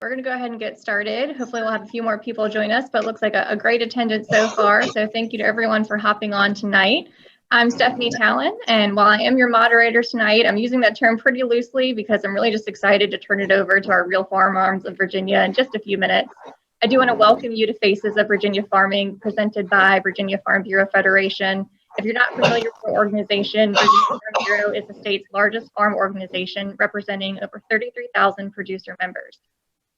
We're going to go ahead and get started. Hopefully we'll have a few more people join us, but it looks like a great attendance so far. So thank you to everyone for hopping on tonight. I'm Stephanie Talon, and while I am your moderator tonight, I'm using that term pretty loosely because I'm really just excited to turn it over to our Real Farm Moms of Virginia in just a few minutes. I do want to welcome you to Faces of Virginia Farming, presented by Virginia Farm Bureau Federation. If you're not familiar with the organization, Virginia Farm Bureau is the state's largest farm organization, representing over 33,000 producer members.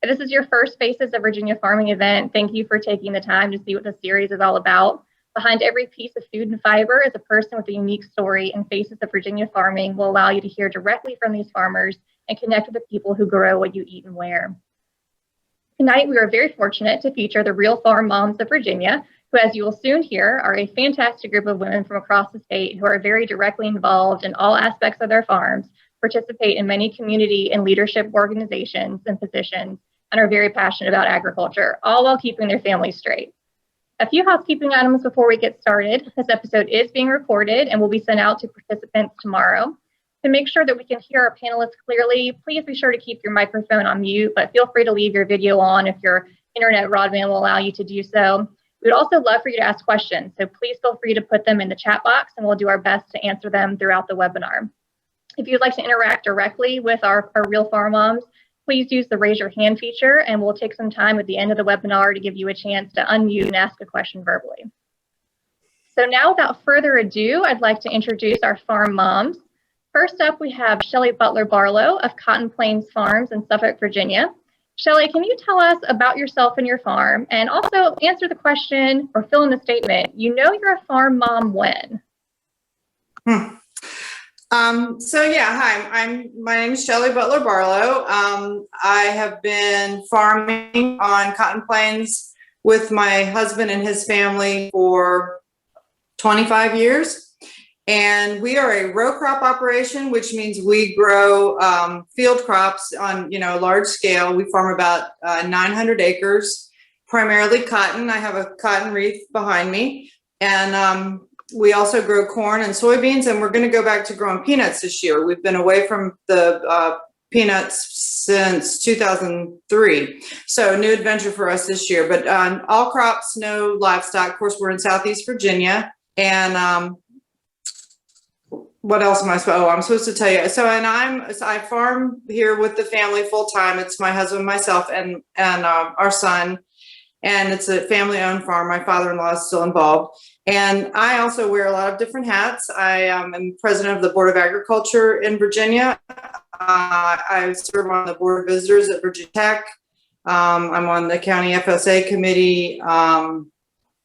If this is your first Faces of Virginia Farming event, thank you for taking the time to see what the series is all about. Behind every piece of food and fiber is a person with a unique story, and Faces of Virginia Farming will allow you to hear directly from these farmers and connect with the people who grow what you eat and wear. Tonight, we are very fortunate to feature the Real Farm Moms of Virginia, who, as you will soon hear, are a fantastic group of women from across the state who are very directly involved in all aspects of their farms, participate in many community and leadership organizations and positions, and are very passionate about agriculture, all while keeping their families straight. A few housekeeping items before we get started. This episode is being recorded and will be sent out to participants tomorrow. To make sure that we can hear our panelists clearly, please be sure to keep your microphone on mute, but feel free to leave your video on if your internet broadband will allow you to do so. We would also love for you to ask questions, so please feel free to put them in the chat box and we'll do our best to answer them throughout the webinar. If you'd like to interact directly with our Real Farm Moms, please use the raise your hand feature, and we'll take some time at the end of the webinar to give you a chance to unmute and ask a question verbally. So now, without further ado, I'd like to introduce our farm moms. First up, we have Shelly Butler Barlow of Cotton Plains Farms in Suffolk, Virginia. Shelly, can you tell us about yourself and your farm, and also answer the question or fill in the statement, you know you're a farm mom when? Hi, my name is Shelly Butler Barlow. I have been farming on Cotton Plains with my husband and his family for 25 years. And we are a row crop operation, which means we grow field crops on a large scale. We farm about 900 acres, primarily cotton. I have a cotton wreath behind me. And we also grow corn and soybeans, and we're going to go back to growing peanuts this year. We've been away from the peanuts since 2003. So new adventure for us this year, but all crops, no livestock. Of course, we're in Southeast Virginia. And what else am I supposed to tell you? I farm here with the family full time. It's my husband, myself, and our son. And it's a family-owned farm. My father-in-law is still involved. And I also wear a lot of different hats. I am president of the Board of Agriculture in Virginia. I serve on the Board of Visitors at Virginia Tech. I'm on the County FSA committee. I'm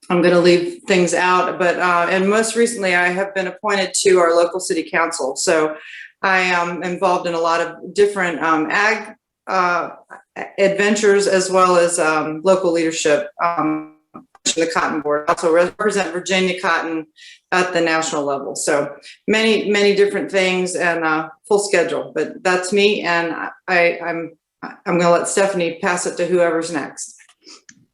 going to leave things out, but and most recently I have been appointed to our local city council. So I am involved in a lot of different ag adventures, as well as local leadership. The Cotton Board. I also represent Virginia Cotton at the national level. So many different things and full schedule. But that's me, and I'm going to let Stephanie pass it to whoever's next.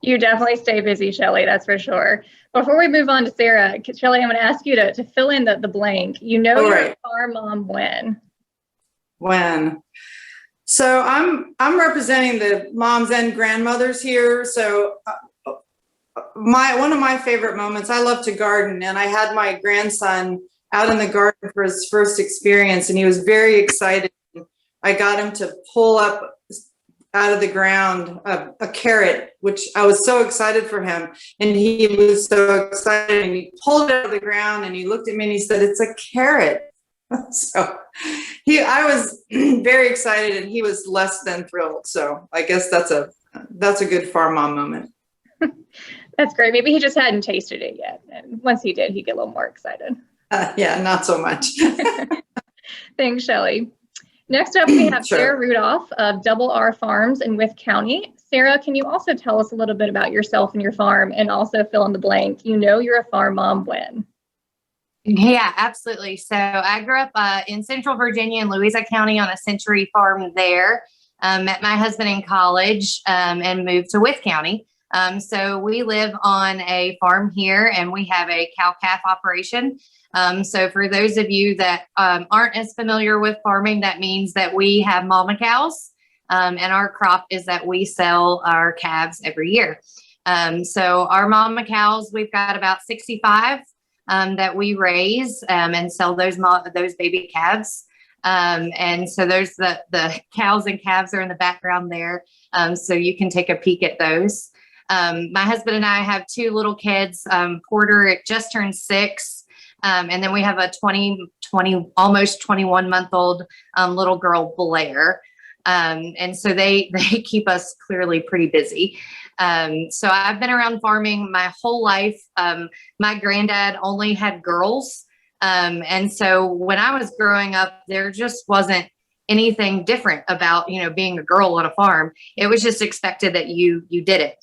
You definitely stay busy, Shelly, that's for sure. Before we move on to Sarah, Shelly, I'm going to ask you to fill in the blank. You know you're a farm mom when? When? So I'm representing the moms and grandmothers here. So one of my favorite moments, I love to garden, and I had my grandson out in the garden for his first experience, and he was very excited. I got him to pull up out of the ground a carrot, which I was so excited for him, and he was so excited, and he pulled it out of the ground, and he looked at me and he said, "It's a carrot." So I was very excited, and he was less than thrilled. So I guess that's a good farm mom moment. That's great. Maybe he just hadn't tasted it yet. And once he did, he'd get a little more excited. Yeah, not so much. Thanks, Shelly. Next up, we have Sure. Sarah Rudolph of Double R Farms in Wythe County. Sarah, can you also tell us a little bit about yourself and your farm, and also fill in the blank? You know you're a farm mom when? Yeah, absolutely. So I grew up in Central Virginia in Louisa County on a Century farm there. Met my husband in college and moved to Wythe County. So we live on a farm here, and we have a cow-calf operation. So for those of you that aren't as familiar with farming, that means that we have mama cows And our crop is that we sell our calves every year. So our mama cows, we've got about 65 that we raise and sell those baby calves. And so there's the cows and calves are in the background there. So you can take a peek at those. My husband and I have 2 little kids. Porter, it just turned 6. And then we have a 20, almost 21-month-old little girl, Blair. And so they keep us clearly pretty busy. So I've been around farming my whole life. My granddad only had girls. And so when I was growing up, there just wasn't anything different about, being a girl on a farm. It was just expected that you did it.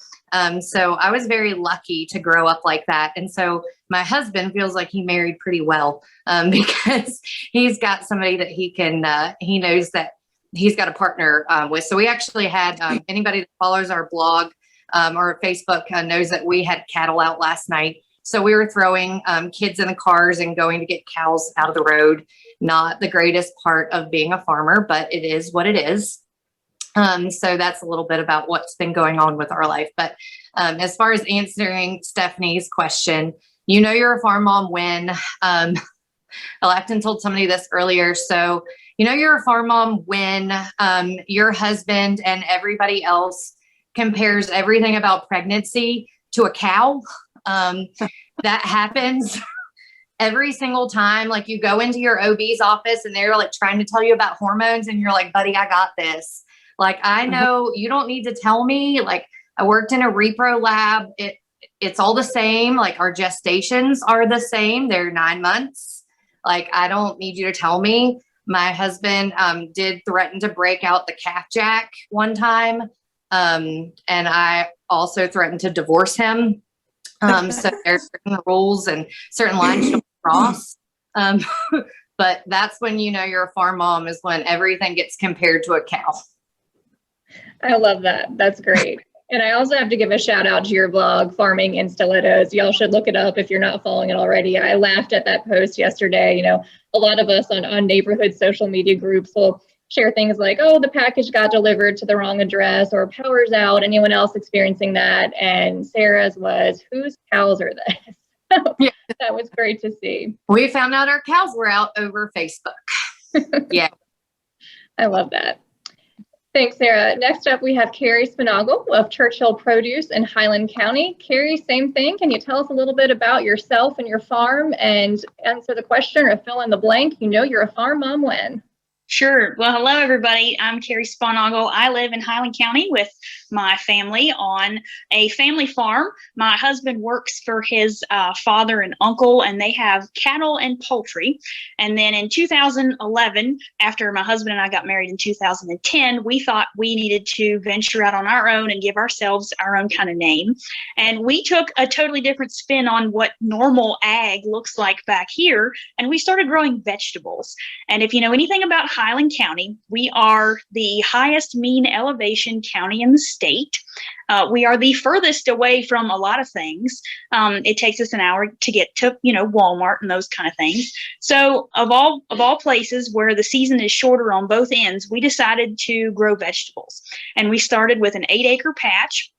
So I was very lucky to grow up like that. And so my husband feels like he married pretty well, because he's got somebody that he knows that he's got a partner with. So we actually had anybody that follows our blog or Facebook knows that we had cattle out last night. So we were throwing kids in the cars and going to get cows out of the road. Not the greatest part of being a farmer, but it is what it is. So that's a little bit about what's been going on with our life. But as far as answering Stephanie's question, you're a farm mom when, Alacton told somebody this earlier. So, you're a farm mom when your husband and everybody else compares everything about pregnancy to a cow. That happens every single time. Like you go into your OB's office and they're like trying to tell you about hormones and you're like, buddy, I got this. Like, I know you don't need to tell me. Like, I worked in a repro lab. It's all the same. Like, our gestations are the same. They're 9 months. Like, I don't need you to tell me. My husband did threaten to break out the calf jack one time. And I also threatened to divorce him. So there's certain rules and certain lines you don't cross. But that's when you're a farm mom, is when everything gets compared to a cow. I love that. That's great. And I also have to give a shout out to your blog, Farming in Stilettos. Y'all should look it up if you're not following it already. I laughed at that post yesterday. A lot of us on neighborhood social media groups will share things like, oh, the package got delivered to the wrong address, or power's out. Anyone else experiencing that? And Sarah's was, whose cows are this? Yeah. That was great to see. We found out our cows were out over Facebook. Yeah. I love that. Thanks, Sarah. Next up, we have Carrie Spinagle of Churchill Produce in Highland County. Carrie, same thing. Can you tell us a little bit about yourself and your farm and answer the question or fill in the blank? You're a farm mom when? Sure. Well, hello, everybody. I'm Carrie Spinagle. I live in Highland County with my family on a family farm. My husband works for his father and uncle, and they have cattle and poultry. And then in 2011, after my husband and I got married in 2010, we thought we needed to venture out on our own and give ourselves our own kind of name. And we took a totally different spin on what normal ag looks like back here, and we started growing vegetables. And if you know anything about Highland County, we are the highest mean elevation county in the state. We are the furthest away from a lot of things. It takes us an hour to get to, Walmart and those kind of things. So of all places where the season is shorter on both ends, we decided to grow vegetables. And we started with an 8-acre patch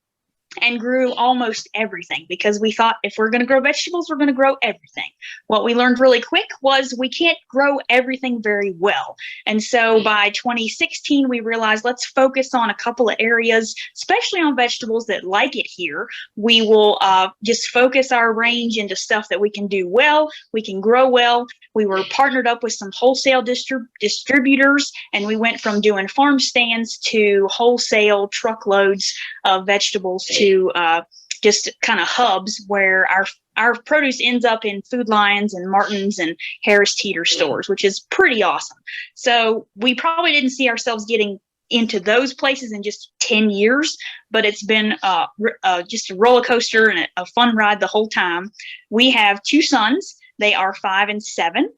and grew almost everything, because we thought if we're going to grow vegetables, we're going to grow everything. What we learned really quick was we can't grow everything very well. And so by 2016, we realized let's focus on a couple of areas, especially on vegetables that like it here. We will just focus our range into stuff that we can do well, we can grow well. We were partnered up with some wholesale distributors, and we went from doing farm stands to wholesale truckloads of vegetables to just kind of hubs where our produce ends up in Food Lions and Martin's and Harris Teeter stores, which is pretty awesome. So we probably didn't see ourselves getting into those places in just 10 years, but it's been just a roller coaster and a fun ride the whole time. We have 2 sons. They are 5 and 7.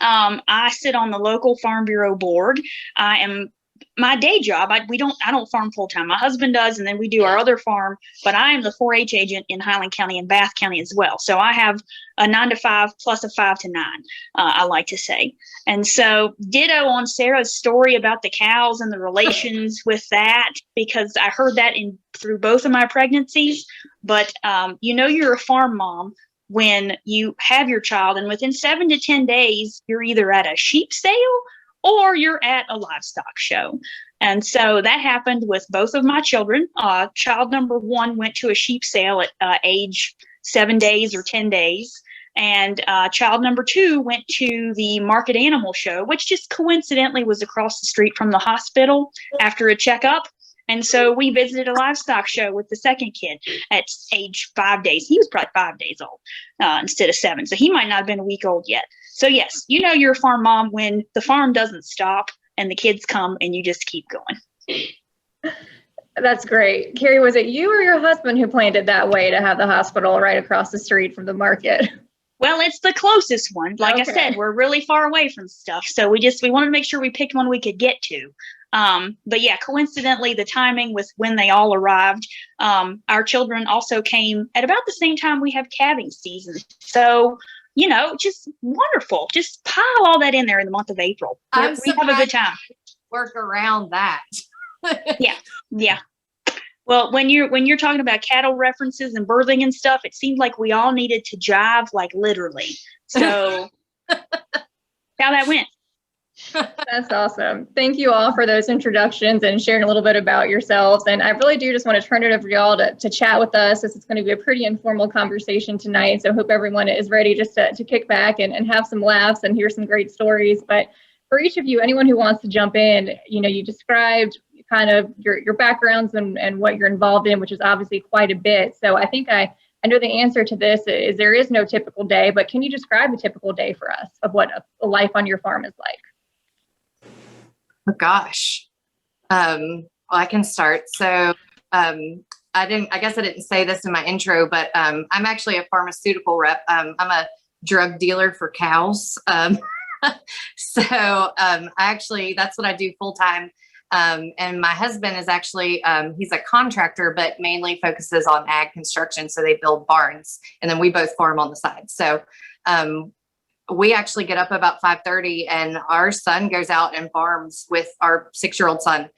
I sit on the local Farm Bureau board. I am my day job, I don't farm full time. My husband does, and then we do our other farm. But I am the 4-H agent in Highland County and Bath County as well. So I have a 9 to 5 plus a 5 to 9. I like to say. And so, ditto on Sarah's story about the cows and the relations with that, because I heard that through both of my pregnancies. But you're a farm mom when you have your child, and within 7 to 10 days, you're either at a sheep sale or you're at a livestock show. And so that happened with both of my children. Child number 1 went to a sheep sale at age 7 days or 10 days. And child number 2 went to the market animal show, which just coincidentally was across the street from the hospital after a checkup. And so we visited a livestock show with the second kid at age 5 days. He was probably 5 days old instead of 7. So he might not have been a week old yet. So yes, you're a farm mom when the farm doesn't stop and the kids come and you just keep going. That's great. Carrie, was it you or your husband who planned it that way to have the hospital right across the street from the market? Well, it's the closest one. Like Okay. I said, we're really far away from stuff. So we wanted to make sure we picked one we could get to. But yeah, coincidentally, the timing with when they all arrived, our children also came at about the same time we have calving season. So, just wonderful. Just pile all that in there in the month of April. We have a good time. Work around that. Yeah. Well, when you're talking about cattle references and birthing and stuff, it seemed like we all needed to jive, like literally. So how that went. That's awesome. Thank you all for those introductions and sharing a little bit about yourselves. And I really do just want to turn it over to y'all to chat with us. This is going to be a pretty informal conversation tonight. So I hope everyone is ready just to kick back and have some laughs and hear some great stories. But for each of you, anyone who wants to jump in, you described kind of your backgrounds and what you're involved in, which is obviously quite a bit. So I think I know the answer to this is there is no typical day, but can you describe a typical day for us of what a life on your farm is like? Oh gosh. Well, I can start. So I guess I didn't say this in my intro, but I'm actually a pharmaceutical rep. I'm a drug dealer for cows. So that's what I do full time. And my husband is actually, he's a contractor, but mainly focuses on ag construction. So they build barns and then we both farm on the side. So we actually get up about 5:30 and our son goes out and farms with our 6-year-old son,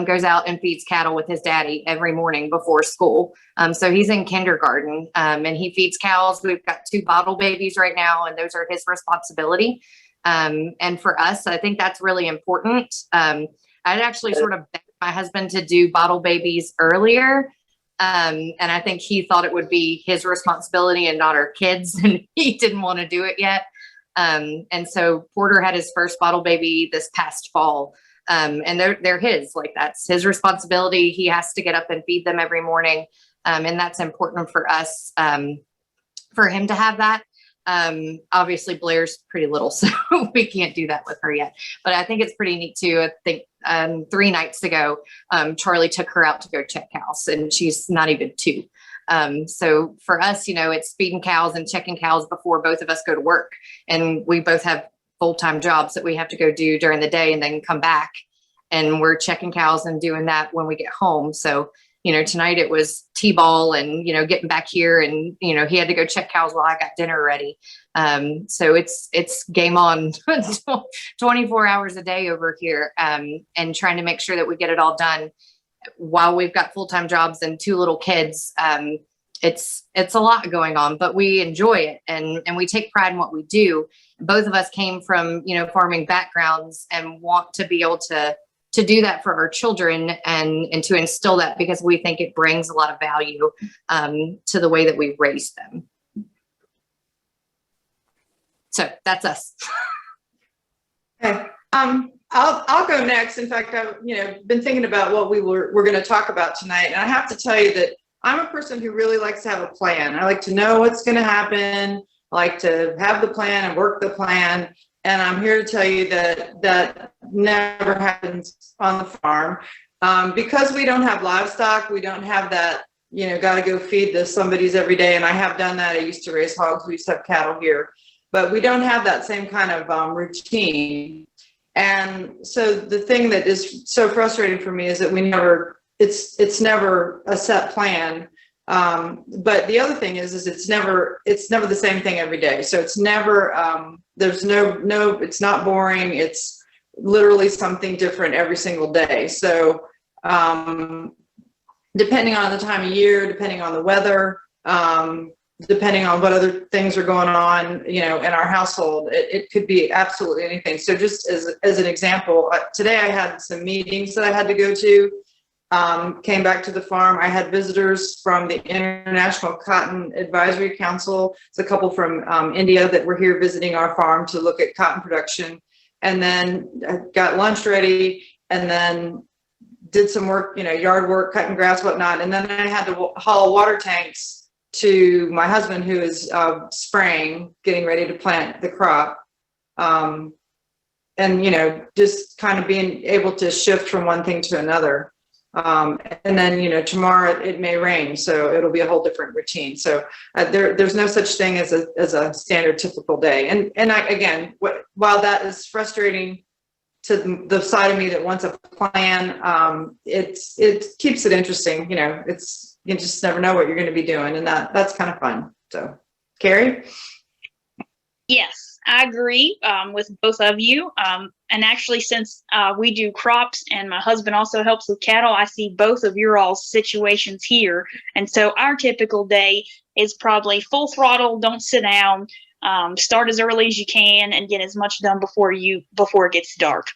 goes out and feeds cattle with his daddy every morning before school. So he's in kindergarten and he feeds cows. We've got 2 bottle babies right now, and those are his responsibility. And for us, I think that's really important. I'd actually sort of begged my husband to do bottle babies earlier. And I think he thought it would be his responsibility and not our kids. And he didn't want to do it yet. And so Porter had his first bottle baby this past fall. And they're his, like that's his responsibility. He has to get up and feed them every morning. And that's important for us, for him to have that. Obviously Blair's pretty little, so we can't do that with her yet, but I think it's pretty neat too. I think, 3 nights ago, Charlie took her out to go check cows and she's not even 2. So for us, it's feeding cows and checking cows before both of us go to work. And we both have full-time jobs that we have to go do during the day and then come back, and we're checking cows and doing that when we get home. So, tonight it was T-ball and, getting back here and, he had to go check cows while I got dinner ready. So it's game on 24 hours a day over here, and trying to make sure that we get it all done while we've got full-time jobs and 2 little kids. It's a lot going on, but we enjoy it and we take pride in what we do. Both of us came from, farming backgrounds and want to be able to do that for our children and to instill that because we think it brings a lot of value to the way that we raise them. So that's us. Okay. I'll go next. In fact, I've been thinking about what we're going to talk about tonight, and I have to tell you that I'm a person who really likes to have a plan. I like to know what's going to happen. I like to have the plan and work the plan. And I'm here to tell you that that never happens on the farm because we don't have livestock. We don't have that, got to go feed somebody's every day. And I have done that. I used to raise hogs. We used to have cattle here, but we don't have that same kind of routine. And so the thing that is so frustrating for me is that it's never a set plan. But the other thing is it's never the same thing every day. So it's never, there's no, it's not boring. It's literally something different every single day. So, depending on the time of year, depending on the weather, depending on what other things are going on, in our household, it could be absolutely anything. So just as an example, today I had some meetings that I had to go to. Came back to the farm. I had visitors from the International Cotton Advisory Council. It's a couple from India that were here visiting our farm to look at cotton production. And then I got lunch ready and then did some work, yard work, cutting grass, whatnot. And then I had to haul water tanks to my husband, who is spraying, getting ready to plant the crop. And, just kind of being able to shift from one thing to another. And then, tomorrow it may rain, so it'll be a whole different routine. So there's no such thing as a standard typical day. And again, while that is frustrating to the side of me that wants a plan, it keeps it interesting. You just never know what you're going to be doing, and that's kind of fun. So, Carrie? Yes, I agree with both of you. And actually, since we do crops and my husband also helps with cattle, I see both of your all's situations here. And so our typical day is probably full throttle, don't sit down, start as early as you can and get as much done before it gets dark.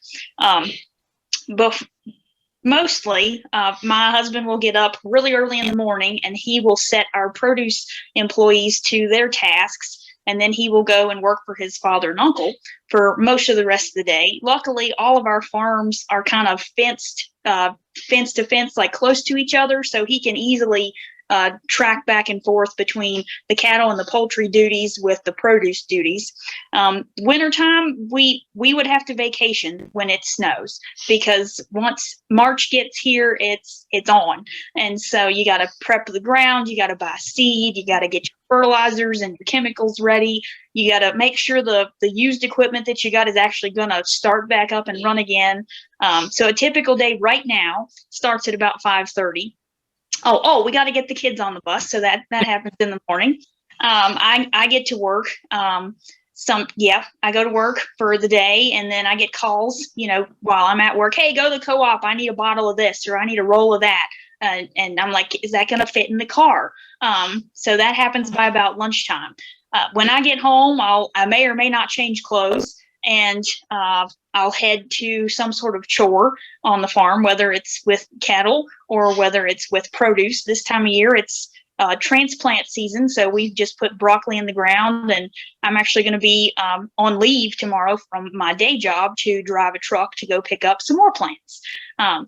Mostly, my husband will get up really early in the morning and he will set our produce employees to their tasks. And then he will go and work for his father and uncle for most of the rest of the day. Luckily, all of our farms are kind of fenced to fence, like close to each other. So he can easily track back and forth between the cattle and the poultry duties with the produce duties. Wintertime, we would have to vacation when it snows, because once March gets here, it's on. And so you got to prep the ground, you got to buy seed, you got to get your fertilizers and your chemicals ready. You got to make sure the used equipment that you got is actually going to start back up and run again. So a typical day right now starts at about 5:30. Oh, we got to get the kids on the bus. So that happens in the morning. I get to work. I go to work for the day, and then I get calls, while I'm at work. Hey, go to the co-op. I need a bottle of this, or I need a roll of that. And I'm like, is that going to fit in the car? So that happens by about lunchtime. When I get home, I may or may not change clothes, and I'll head to some sort of chore on the farm, whether it's with cattle or whether it's with produce. This time of year, it's transplant season, so we've just put broccoli in the ground, and I'm actually going to be on leave tomorrow from my day job to drive a truck to go pick up some more plants.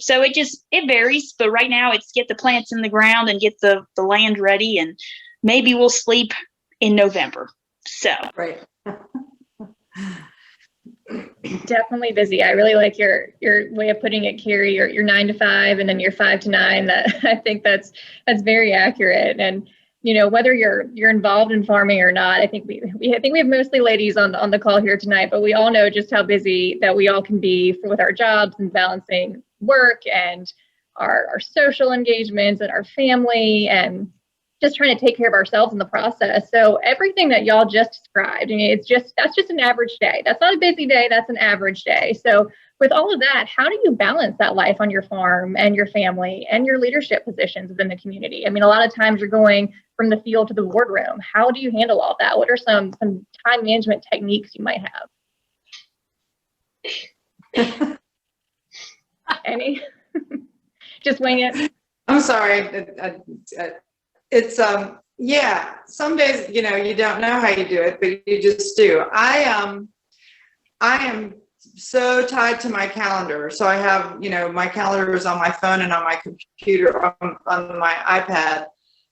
So it varies, but right now it's get the plants in the ground and get the land ready, and maybe we'll sleep in November. So Right. Definitely busy. I really like your way of putting it, Carrie. Your 9 to 5 and then your 5 to 9. That I think that's very accurate. And whether you're involved in farming or not, I think we have mostly ladies on the call here tonight, but we all know just how busy that we all can be with our jobs and balancing work and our social engagements and our family and just trying to take care of ourselves in the process. So everything that y'all just described, that's just an average day. That's not a busy day, that's an average day. So with all of that, how do you balance that life on your farm and your family and your leadership positions within the community? I mean, a lot of times you're going from the field to the boardroom. How do you handle all that? What are some time management techniques you might have? Any? Just wing it. I'm sorry. It's some days, you don't know how you do it, but you just do. I am so tied to my calendar. So I have, my calendar is on my phone and on my computer, on my iPad.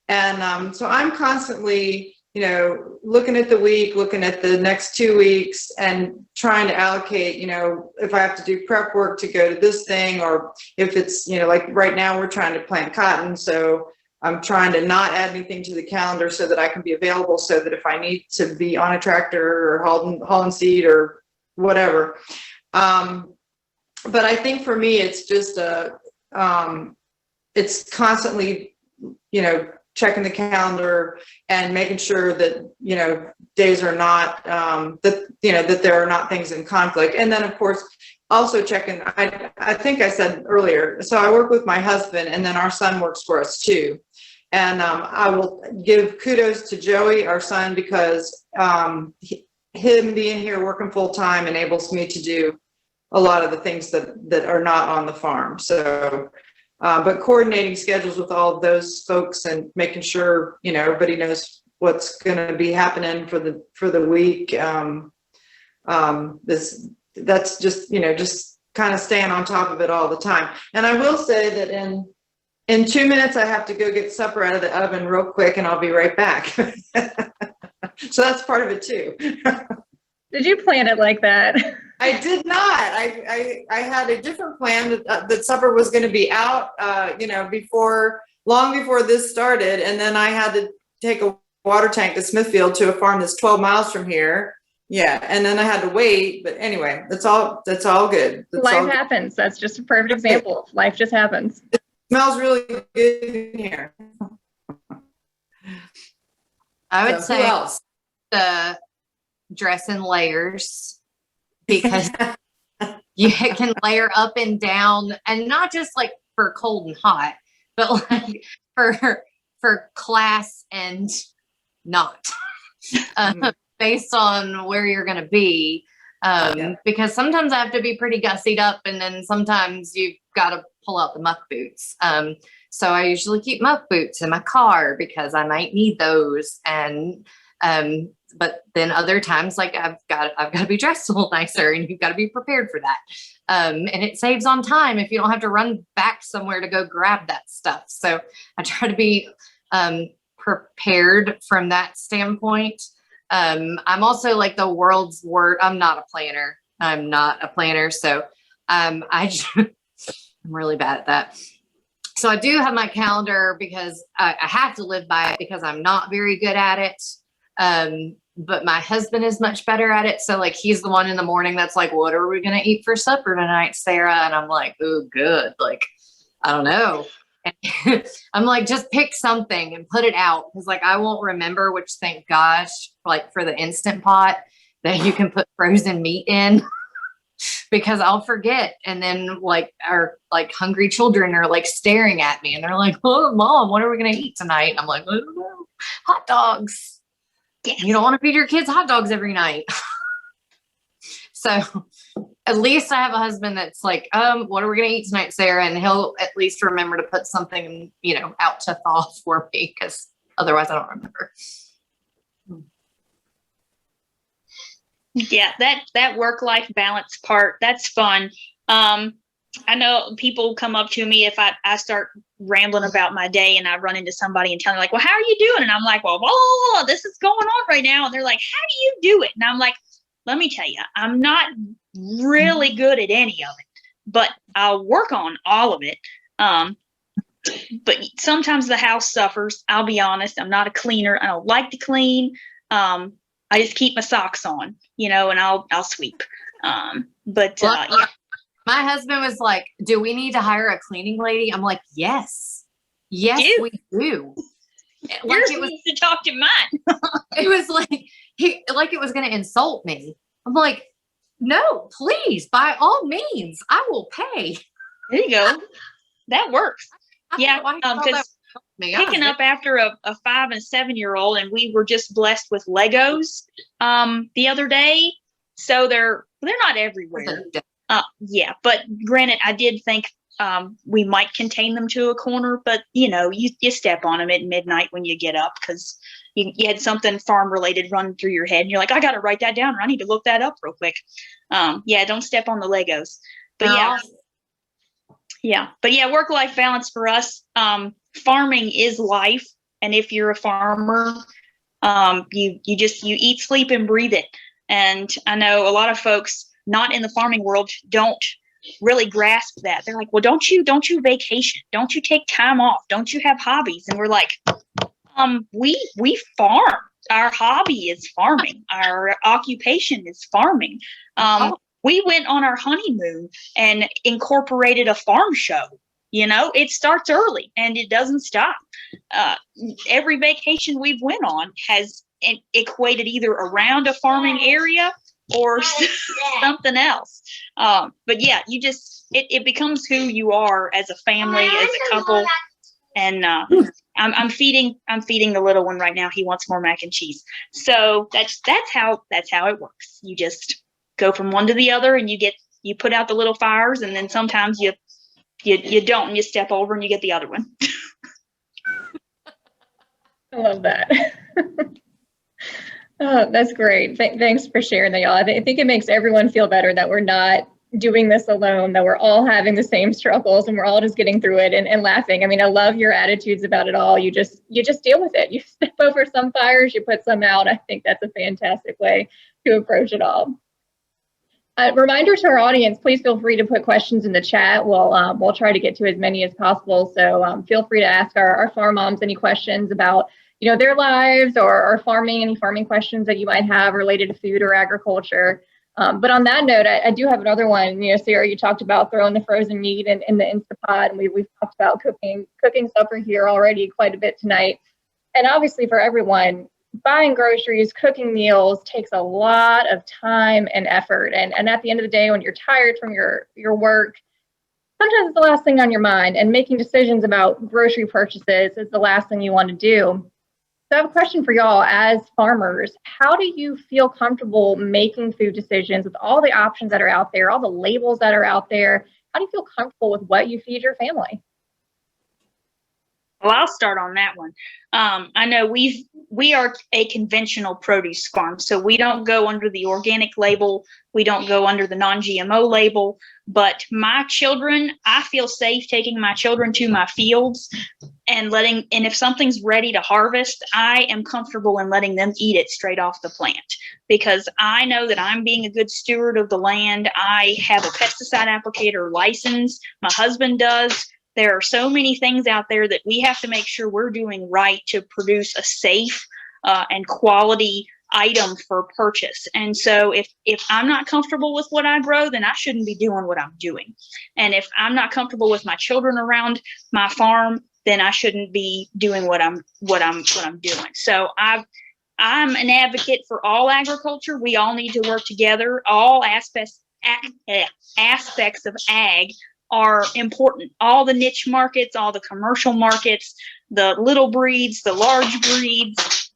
And so I'm constantly, looking at the week, looking at the next 2 weeks and trying to allocate, if I have to do prep work to go to this thing, or if it's, like right now we're trying to plant cotton. So I'm trying to not add anything to the calendar so that I can be available, so that if I need to be on a tractor or hauling seed or whatever, but I think for me, it's just it's constantly, checking the calendar and making sure that, days are not, that there are not things in conflict. And then of course, also checking, I think I said earlier, so I work with my husband and then our son works for us too. And I will give kudos to Joey, our son, because him being here working full time enables me to do a lot of the things that are not on the farm. So, but coordinating schedules with all of those folks and making sure, everybody knows what's going to be happening for the week. That's just, just kind of staying on top of it all the time. And I will say that in 2 minutes, I have to go get supper out of the oven real quick and I'll be right back. So that's part of it too. Did you plan it like that? I did not. I had a different plan that supper was going to be out, long before this started. And then I had to take a water tank to Smithfield to a farm that's 12 miles from here. Yeah. And then I had to wait, but anyway, that's all good. Life happens. That's just a perfect example. Life just happens. It smells really good in here. I would So, say who else? the dress in layers, because you can layer up and down, and not just like for cold and hot, but like for class and not, based on where you're going to be. Because sometimes I have to be pretty gussied up, and then sometimes you've got to pull out the muck boots. So I usually keep muck boots in my car because I might need those. And but then other times, like I've got to be dressed a little nicer, and you've got to be prepared for that. And it saves on time if you don't have to run back somewhere to go grab that stuff. So I try to be prepared from that standpoint. I'm also like the world's worst. I'm not a planner. So I'm really bad at that. So I do have my calendar because I have to live by it because I'm not very good at it. But my husband is much better at it. So like, he's the one in the morning that's like, what are we going to eat for supper tonight, Sarah? And I'm like, oh, good. Like, I don't know. And I'm like, just pick something and put it out. Cause like, I won't remember, which thank gosh, like for the Instant Pot that you can put frozen meat in. Because I'll forget. And then like our like hungry children are like staring at me and they're like, oh, Mom, what are we going to eat tonight? I'm like, I don't know. Hot dogs. Yes. You don't want to feed your kids hot dogs every night. So at least I have a husband that's like, what are we going to eat tonight, Sarah? And he'll at least remember to put something, out to thaw for me, because otherwise I don't remember. Yeah, that work-life balance part, that's fun. I know people come up to me if I start rambling about my day and I run into somebody and tell them like, well, how are you doing? And I'm like, well, this is going on right now. And they're like, how do you do it? And I'm like, let me tell you, I'm not really good at any of it, but I'll work on all of it. But sometimes the house suffers. I'll be honest. I'm not a cleaner. I don't like to clean. I just keep my socks on, and I'll sweep. Yeah. My husband was like, do we need to hire a cleaning lady? I'm like, yes, we do. Yours needs to talk to mine. It was like, it was going to insult me. I'm like, no, please, by all means, I will pay. There you go. That works. Yeah. Because picking up after a 5 and 7 year old, and we were just blessed with Legos the other day. So they're not everywhere. Yeah, but granted, I did think we might contain them to a corner, but you step on them at midnight when you get up because you had something farm related run through your head, and you're like, I got to write that down, or I need to look that up real quick. Yeah, don't step on the Legos. But yeah, work-life balance for us. Farming is life, and if you're a farmer, you eat, sleep, and breathe it. And I know a lot of folks not in the farming world don't really grasp that. They're like, well, don't you vacation? Don't you take time off? Don't you have hobbies? And we're like, we farm. Our hobby is farming. Our occupation is farming. We went on our honeymoon and incorporated a farm show. It starts early and it doesn't stop. Every vacation we've went on has equated either around a farming area or something else. But yeah, it becomes who you are as a family, as a couple. And I'm feeding the little one right now. He wants more mac and cheese. So that's how it works. You just go from one to the other, and you put out the little fires, and then sometimes you don't, and you step over and you get the other one. I love that. Oh, that's great. Thanks for sharing that, y'all. I think it makes everyone feel better that we're not doing this alone, that we're all having the same struggles and we're all just getting through it and laughing. I mean, I love your attitudes about it all. You just deal with it. You step over some fires, you put some out. I think that's a fantastic way to approach it all. Reminder to our audience, please feel free to put questions in the chat. We'll try to get to as many as possible. So feel free to ask our farm moms any questions about their lives or farming, any farming questions that you might have related to food or agriculture. But on that note, I do have another one. Sarah, you talked about throwing the frozen meat in the Instapot, and we've talked about cooking supper here already quite a bit tonight. And obviously for everyone, buying groceries, cooking meals takes a lot of time and effort. And at the end of the day, when you're tired from your work, sometimes it's the last thing on your mind, and making decisions about grocery purchases is the last thing you want to do. So I have a question for y'all as farmers. How do you feel comfortable making food decisions with all the options that are out there, all the labels that are out there? How do you feel comfortable with what you feed your family? Well, I'll start on that one. I know we are a conventional produce farm, so we don't go under the organic label. We don't go under the non-GMO label. But my children, I feel safe taking my children to my fields and if something's ready to harvest, I am comfortable in letting them eat it straight off the plant, because I know that I'm being a good steward of the land. I have a pesticide applicator license. My husband does. There are so many things out there that we have to make sure we're doing right to produce a safe and quality item for purchase. And so if I'm not comfortable with what I grow, then I shouldn't be doing what I'm doing. And if I'm not comfortable with my children around my farm, then I shouldn't be doing what I'm doing. So I'm an advocate for all agriculture. We all need to work together. All aspects of ag are important. All the niche markets, all the commercial markets, the little breeds, the large breeds,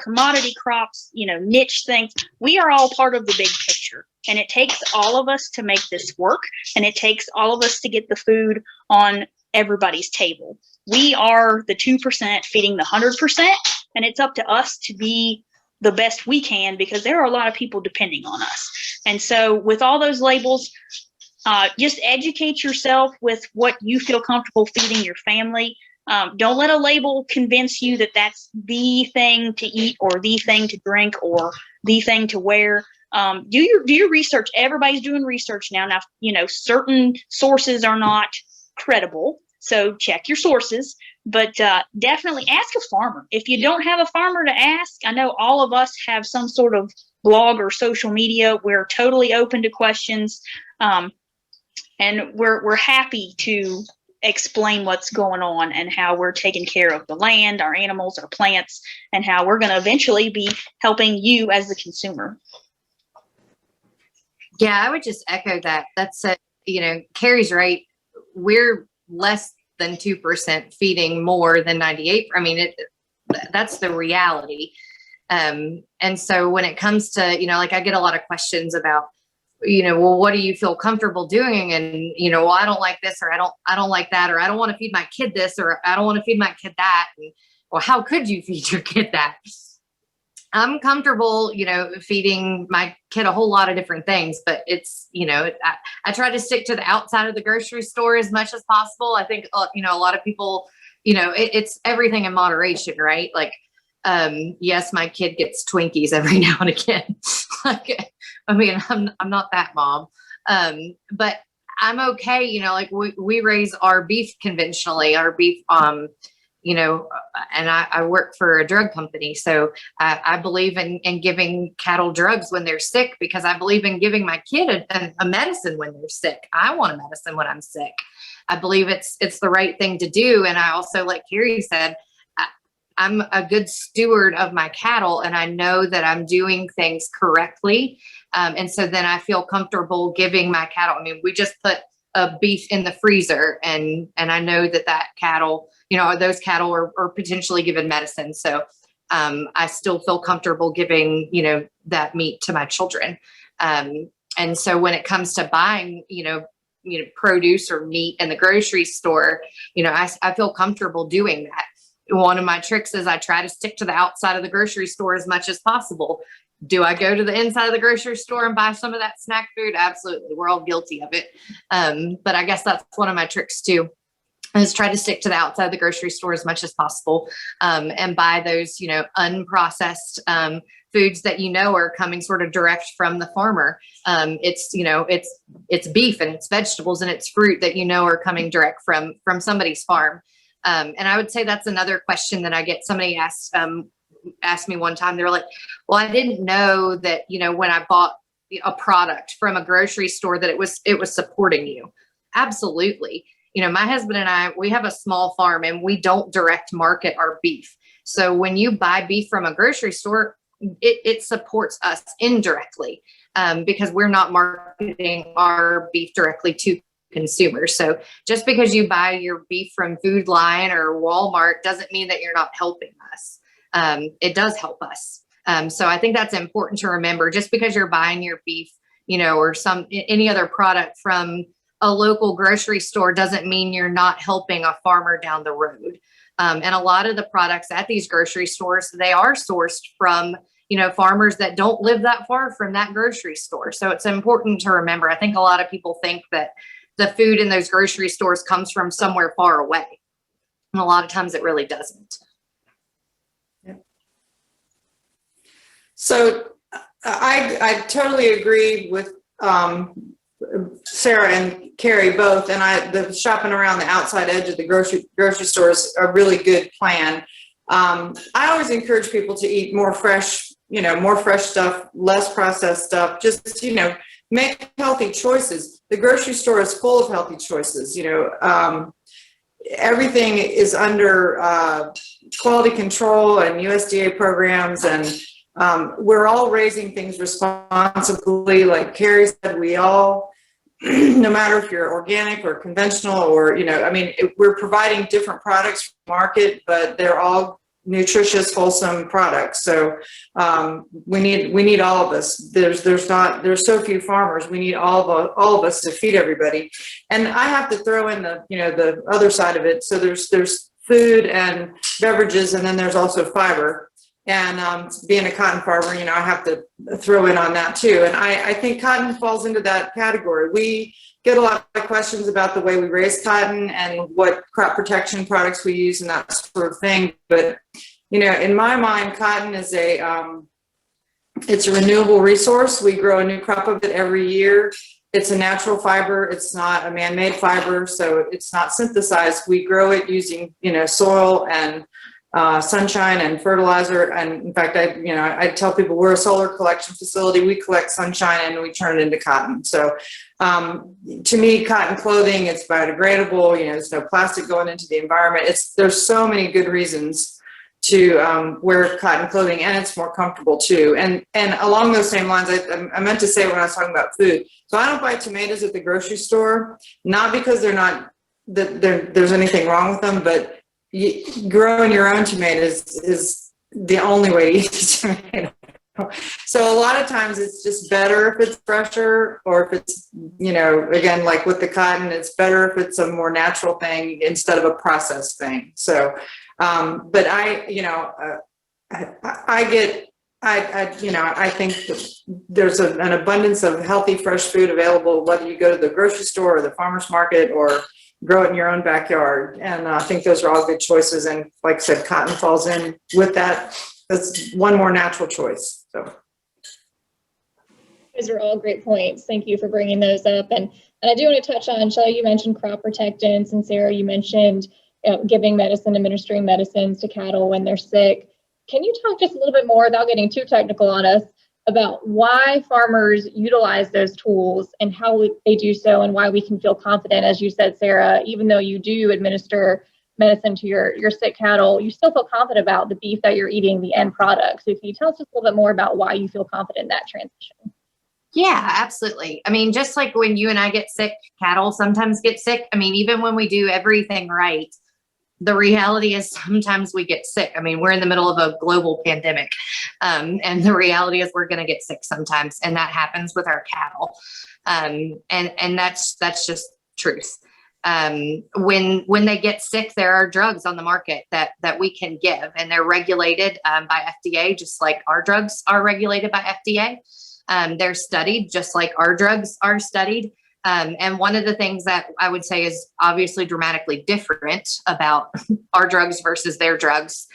commodity crops, niche things. We are all part of the big picture. And it takes all of us to make this work. And it takes all of us to get the food on everybody's table. We are the 2% feeding the 100%. And it's up to us to be the best we can, because there are a lot of people depending on us. And so with all those labels, just educate yourself with what you feel comfortable feeding your family. Don't let a label convince you that that's the thing to eat or the thing to drink or the thing to wear. Do your research. Everybody's doing research now. Now, certain sources are not credible, so check your sources. But definitely ask a farmer. If you don't have a farmer to ask, I know all of us have some sort of blog or social media. We're totally open to questions. And we're happy to explain what's going on and how we're taking care of the land, our animals, our plants, and how we're going to eventually be helping you as the consumer. Yeah, I would just echo that. That's Carrie's right. We're less than 2% feeding more than 98. I mean, that's the reality. And so when it comes to, I get a lot of questions about, well, what do you feel comfortable doing? And, well, I don't like this, or I don't like that, or I don't want to feed my kid this, or I don't want to feed my kid that. And, well, how could you feed your kid that? I'm comfortable, feeding my kid a whole lot of different things, but it's, I try to stick to the outside of the grocery store as much as possible. I think, a lot of people, it's everything in moderation, right? Like, yes, my kid gets Twinkies every now and again. I'm not that mom. But I'm okay. We raise our beef conventionally. Our beef, and I work for a drug company. So I believe in giving cattle drugs when they're sick, because I believe in giving my kid a medicine when they're sick. I want a medicine when I'm sick. I believe it's the right thing to do. And I also, like Carrie said, I'm a good steward of my cattle, and I know that I'm doing things correctly. And so then I feel comfortable giving my cattle. I mean, we just put a beef in the freezer, and I know that cattle, those cattle are potentially given medicine. So I still feel comfortable giving, that meat to my children. And so when it comes to buying, produce or meat in the grocery store, I feel comfortable doing that. One of my tricks is I try to stick to the outside of the grocery store as much as possible. Do I go to the inside of the grocery store and buy some of that snack food? Absolutely. We're all guilty of it. But I guess that's one of my tricks too, is try to stick to the outside of the grocery store as much as possible, and buy those, unprocessed foods that are coming sort of direct from the farmer. It's beef and it's vegetables and it's fruit that are coming direct from somebody's farm. And I would say that's another question that I get. Somebody asked me one time, they were like, well, I didn't know that, when I bought a product from a grocery store that it was supporting you. Absolutely. My husband and I, we have a small farm and we don't direct market our beef. So when you buy beef from a grocery store, it supports us indirectly, because we're not marketing our beef directly to consumers. So just because you buy your beef from Food Lion or Walmart doesn't mean that you're not helping us. It does help us. So I think that's important to remember. Just because you're buying your beef, or any other product from a local grocery store doesn't mean you're not helping a farmer down the road. And a lot of the products at these grocery stores, they are sourced from, farmers that don't live that far from that grocery store. So it's important to remember. I think a lot of people think that the food in those grocery stores comes from somewhere far away. And a lot of times it really doesn't. So I totally agree with Sarah and Carrie both, and the shopping around the outside edge of the grocery store is a really good plan. I always encourage people to eat more fresh stuff, less processed stuff. Just make healthy choices. The grocery store is full of healthy choices. Everything is under quality control and USDA programs, and we're all raising things responsibly. Like Carrie said, we all, no matter if you're organic or conventional or, we're providing different products for the market, but they're all nutritious, wholesome products. So we need all of us. There's so few farmers. We need all of us to feed everybody. And I have to throw in the other side of it. So there's food and beverages, and then there's also fiber. And being a cotton farmer, I have to throw in on that too. And I think cotton falls into that category. We get a lot of questions about the way we raise cotton and what crop protection products we use and that sort of thing. But, in my mind, cotton is it's a renewable resource. We grow a new crop of it every year. It's a natural fiber. It's not a man-made fiber, so it's not synthesized. We grow it using, soil and sunshine and fertilizer. And in fact, I tell people we're a solar collection facility. We collect sunshine and we turn it into cotton. So to me, cotton clothing, it's biodegradable. There's no plastic going into the environment. There's so many good reasons to wear cotton clothing, and it's more comfortable too. And along those same lines, I meant to say when I was talking about food. So I don't buy tomatoes at the grocery store, not because there's anything wrong with them, but growing your own tomatoes is the only way to eat a tomato. So a lot of times it's just better if it's fresher, or if it's, again, like with the cotton, it's better if it's a more natural thing instead of a processed thing. So, but I think that there's an abundance of healthy, fresh food available, whether you go to the grocery store or the farmer's market or grow it in your own backyard. And I think those are all good choices. And like I said, cotton falls in with that. That's one more natural choice. So those are all great points. Thank you for bringing those up. And I do want to touch on, Shelley, you mentioned crop protectants, and Sarah, you mentioned administering medicines to cattle when they're sick. Can you talk just a little bit more, without getting too technical on us, about why farmers utilize those tools and how they do so, and why we can feel confident, as you said, Sarah, even though you do administer medicine to your sick cattle, you still feel confident about the beef that you're eating, the end product. So can you tell us just a little bit more about why you feel confident in that transition? Yeah, absolutely. I mean, just like when you and I get sick, cattle sometimes get sick. I mean, even when we do everything right, the reality is sometimes we get sick. I mean, we're in the middle of a global pandemic. And the reality is we're going to get sick sometimes. And that happens with our cattle. And that's just truth. When they get sick, there are drugs on the market that we can give, and they're regulated by FDA, just like our drugs are regulated by FDA. They're studied just like our drugs are studied. And one of the things that I would say is obviously dramatically different about our drugs versus their drugs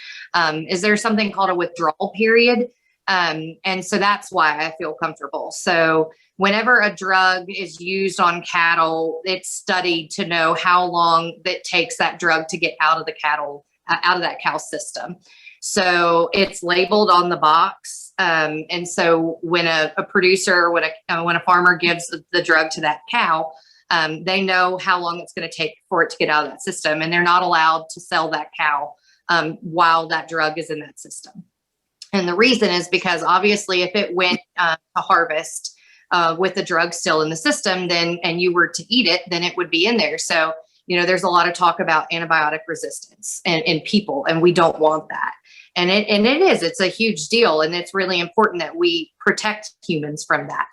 is there's something called a withdrawal period. And so that's why I feel comfortable. So whenever a drug is used on cattle, it's studied to know how long it takes that drug to get out of the cattle, out of that cow system. So it's labeled on the box. And so when a producer, when a farmer gives the drug to that cow, they know how long it's going to take for it to get out of that system. And they're not allowed to sell that cow while that drug is in that system. And the reason is because obviously if it went to harvest with the drug still in the system, then, and you were to eat it, then it would be in there. So, you know, there's a lot of talk about antibiotic resistance in people, and we don't want that. And it's a huge deal. And it's really important that we protect humans from that.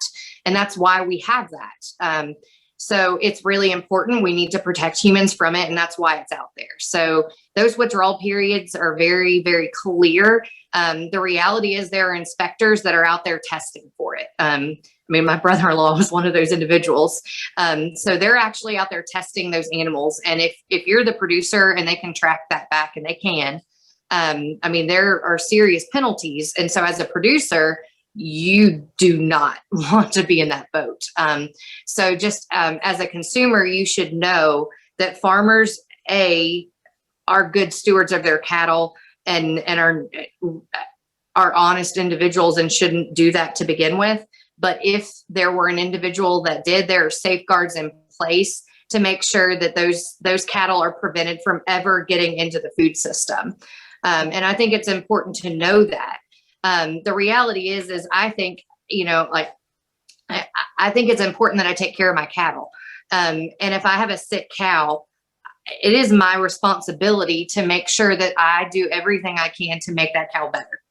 And that's why we have that. So it's really important. We need to protect humans from it. And that's why it's out there. So those withdrawal periods are very, very clear. The reality is there are inspectors that are out there testing for it. I mean, my brother-in-law was one of those individuals. So they're actually out there testing those animals. And if you're the producer and they can track that back, and they can, I mean, there are serious penalties. And so as a producer, you do not want to be in that boat. So just as a consumer, you should know that farmers, are good stewards of their cattle and are honest individuals and shouldn't do that to begin with. But if there were an individual that did, there are safeguards in place to make sure that those cattle are prevented from ever getting into the food system. And I think it's important to know that. The reality is I think, you know, like, I think it's important that I take care of my cattle. And if I have a sick cow, it is my responsibility to make sure that I do everything I can to make that cow better.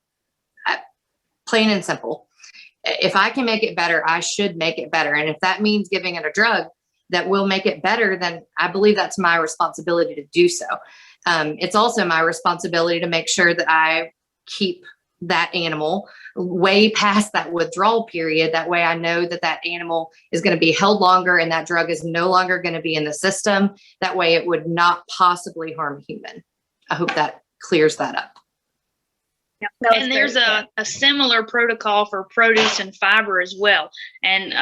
Plain and simple. If I can make it better, I should make it better. And if that means giving it a drug that will make it better, then I believe that's my responsibility to do so. It's also my responsibility to make sure that I keep that animal way past that withdrawal period. That way I know that that animal is going to be held longer and that drug is no longer going to be in the system. That way it would not possibly harm a human. I hope that clears that up. Yep, and there's a similar protocol for produce and fiber as well. And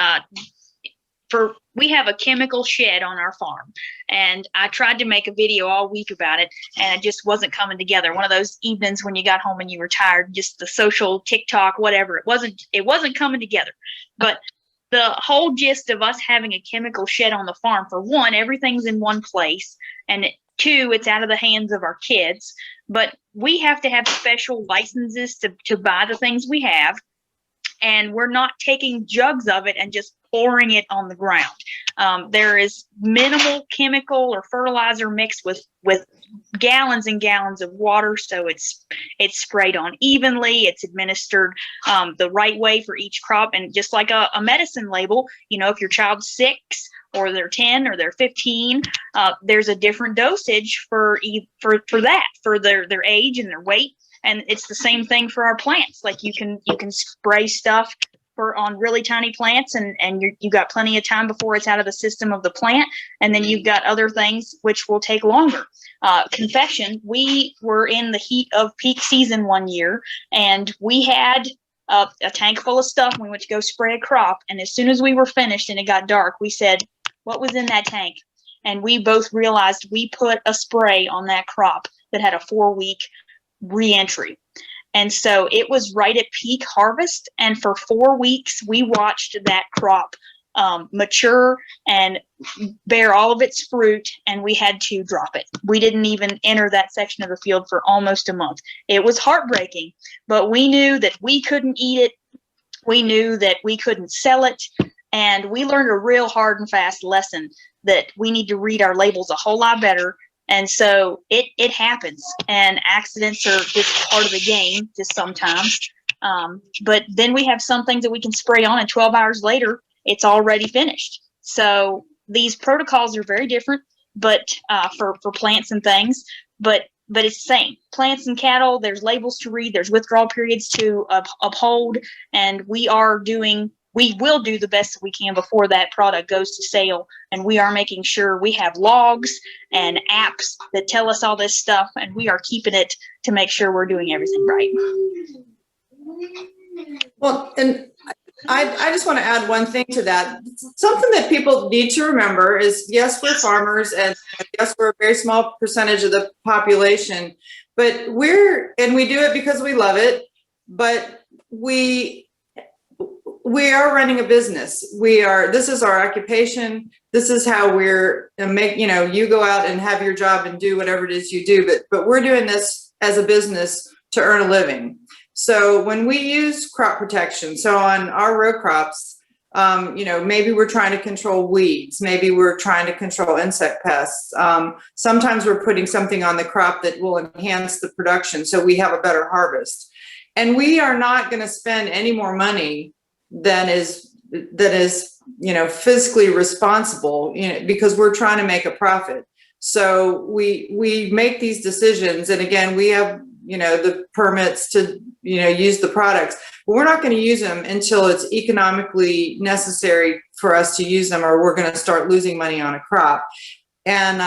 we have a chemical shed on our farm, and I tried to make a video all week about it, and it just wasn't coming together. One of those evenings when you got home and you were tired, just the social TikTok, whatever, it wasn't coming together. But the whole gist of us having a chemical shed on the farm, for one, everything's in one place, and two, it's out of the hands of our kids. But we have to have special licenses to buy the things we have. And we're not taking jugs of it and just pouring it on the ground. There is minimal chemical or fertilizer mixed with gallons and gallons of water. So it's sprayed on evenly. It's administered the right way for each crop. And just like a medicine label, you know, if your child's 6 or they're 10 or they're 15, there's a different dosage for that, for their age and their weight. And it's the same thing for our plants. Like you can spray stuff on really tiny plants, and you got plenty of time before it's out of the system of the plant. And then you've got other things which will take longer. Confession, we were in the heat of peak season one year, and we had a tank full of stuff, and we went to go spray a crop. And as soon as we were finished and it got dark, we said, what was in that tank? and we both realized we put a spray on that crop that had a 4-week reentry. And so it was right at peak harvest. And for 4 weeks, we watched that crop mature and bear all of its fruit, and we had to drop it. We didn't even enter that section of the field for almost a month. It was heartbreaking, but we knew that we couldn't eat it. We knew that we couldn't sell it. And we learned a real hard and fast lesson that we need to read our labels a whole lot better. And so it happens, and accidents are just part of the game just sometimes. But then we have some things that we can spray on, and 12 hours later, it's already finished. So these protocols are very different, but for plants and things, but it's the same. Plants and cattle, there's labels to read, there's withdrawal periods to uphold, and we will do the best that we can before that product goes to sale. And we are making sure we have logs and apps that tell us all this stuff, and we are keeping it to make sure we're doing everything right. Well, and I just want to add one thing to that. Something that people need to remember is, yes, we're farmers, and yes, we're a very small percentage of the population, but we do it because we love it, but we are running a business. This is our occupation. This is how you go out and have your job and do whatever it is you do, but we're doing this as a business to earn a living. So when we use crop protection, so on our row crops, maybe we're trying to control weeds, maybe we're trying to control insect pests. Sometimes we're putting something on the crop that will enhance the production so we have a better harvest. And we are not going to spend any more money than is fiscally responsible, because we're trying to make a profit. So we make these decisions, and again, we have the permits to use the products, but we're not going to use them until it's economically necessary for us to use them, or we're going to start losing money on a crop. And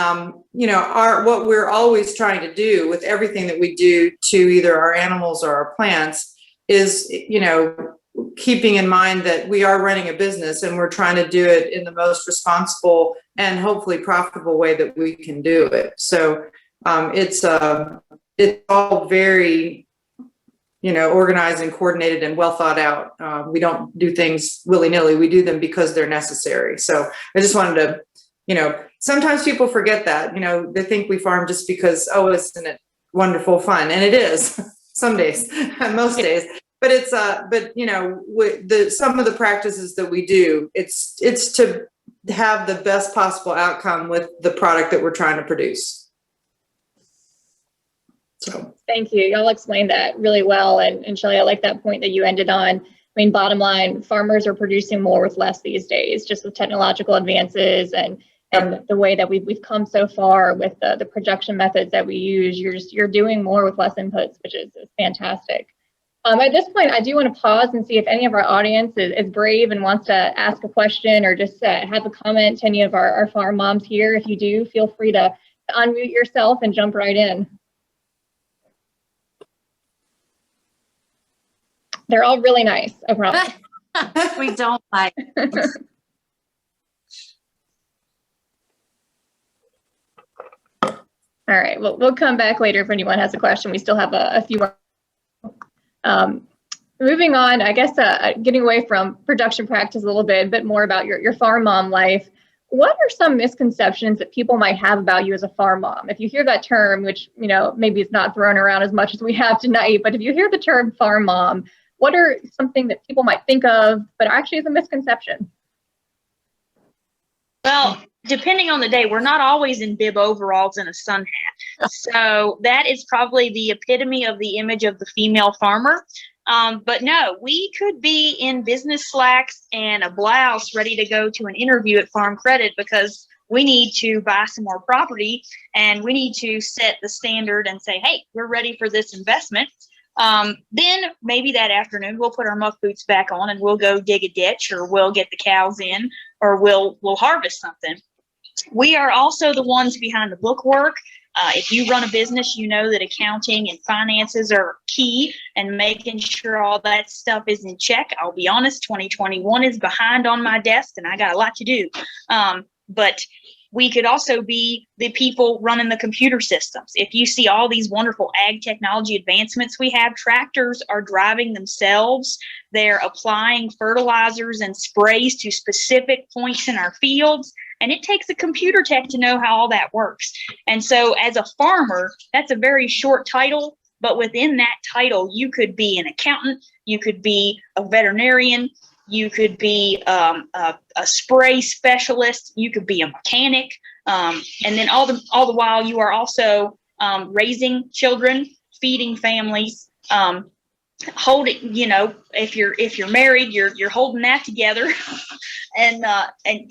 what we're always trying to do with everything that we do to either our animals or our plants is keeping in mind that we are running a business, and we're trying to do it in the most responsible and hopefully profitable way that we can do it. So it's all very, organized and coordinated and well thought out. We don't do things willy-nilly. We do them because they're necessary. So I just wanted to, sometimes people forget that, they think we farm just because, isn't it wonderful fun? And it is some days, most days. But it's, some of the practices that we do, it's to have the best possible outcome with the product that we're trying to produce. So thank you. Y'all explained that really well. And Shelley, I like that point that you ended on. Bottom line, farmers are producing more with less these days, just with technological advances and the way that we've come so far with the production methods that we use. You're doing more with less inputs, which is fantastic. At this point, I do want to pause and see if any of our audience is brave and wants to ask a question or just have a comment to any of our farm moms here. If you do, feel free to unmute yourself and jump right in. They're all really nice, I promise. We don't like. All right, well, we'll come back later if anyone has a question. We still have a few more. Moving on, I guess, getting away from production practice a little bit, a bit more about your farm mom life. What are some misconceptions that people might have about you as a farm mom? If you hear that term, which, maybe it's not thrown around as much as we have tonight, but if you hear the term farm mom, what are something that people might think of, but actually is a misconception? Well, depending on the day, we're not always in bib overalls and a sun hat. So that is probably the epitome of the image of the female farmer. But no, we could be in business slacks and a blouse ready to go to an interview at Farm Credit because we need to buy some more property and we need to set the standard and say, hey, we're ready for this investment. Then maybe that afternoon we'll put our muck boots back on and we'll go dig a ditch, or we'll get the cows in, or we'll harvest something. We are also the ones behind the bookwork. If you run a business, you know that accounting and finances are key, and making sure all that stuff is in check. I'll be honest, 2021 is behind on my desk and I got a lot to do. But we could also be the people running the computer systems. If you see all these wonderful ag technology advancements we have, tractors are driving themselves. They're applying fertilizers and sprays to specific points in our fields. And it takes a computer tech to know how all that works. And so as a farmer, that's a very short title, but within that title, you could be an accountant, you could be a veterinarian, you could be a spray specialist, you could be a mechanic, and then all the while you are also raising children, feeding families, holding, if you're married, you're holding that together, and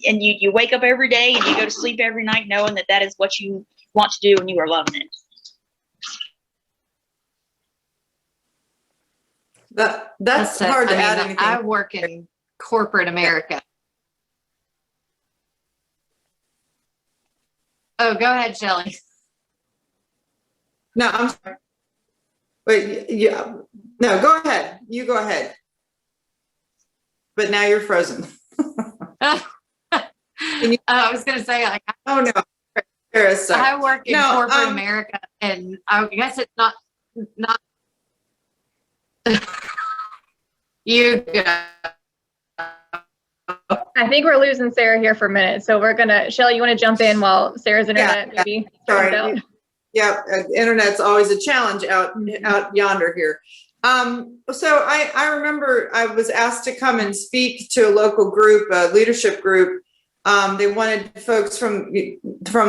you wake up every day and you go to sleep every night knowing that is what you want to do and you are loving it. That's hard to add anything. I work in corporate America. Oh, go ahead, Shelley. No, I'm sorry. Wait, yeah, no, go ahead. You go ahead. But now you're frozen. I was going to say, like, Oh no, Sarah's I work in No, corporate America, and I guess it's not you go. I think we're losing Sarah here for a minute. So we're gonna, Shelley, you want to jump in while Sarah's internet maybe sorry. turns out? Yeah, internet's always a challenge out yonder here. So I remember I was asked to come and speak to a local group, a leadership group. They wanted folks from the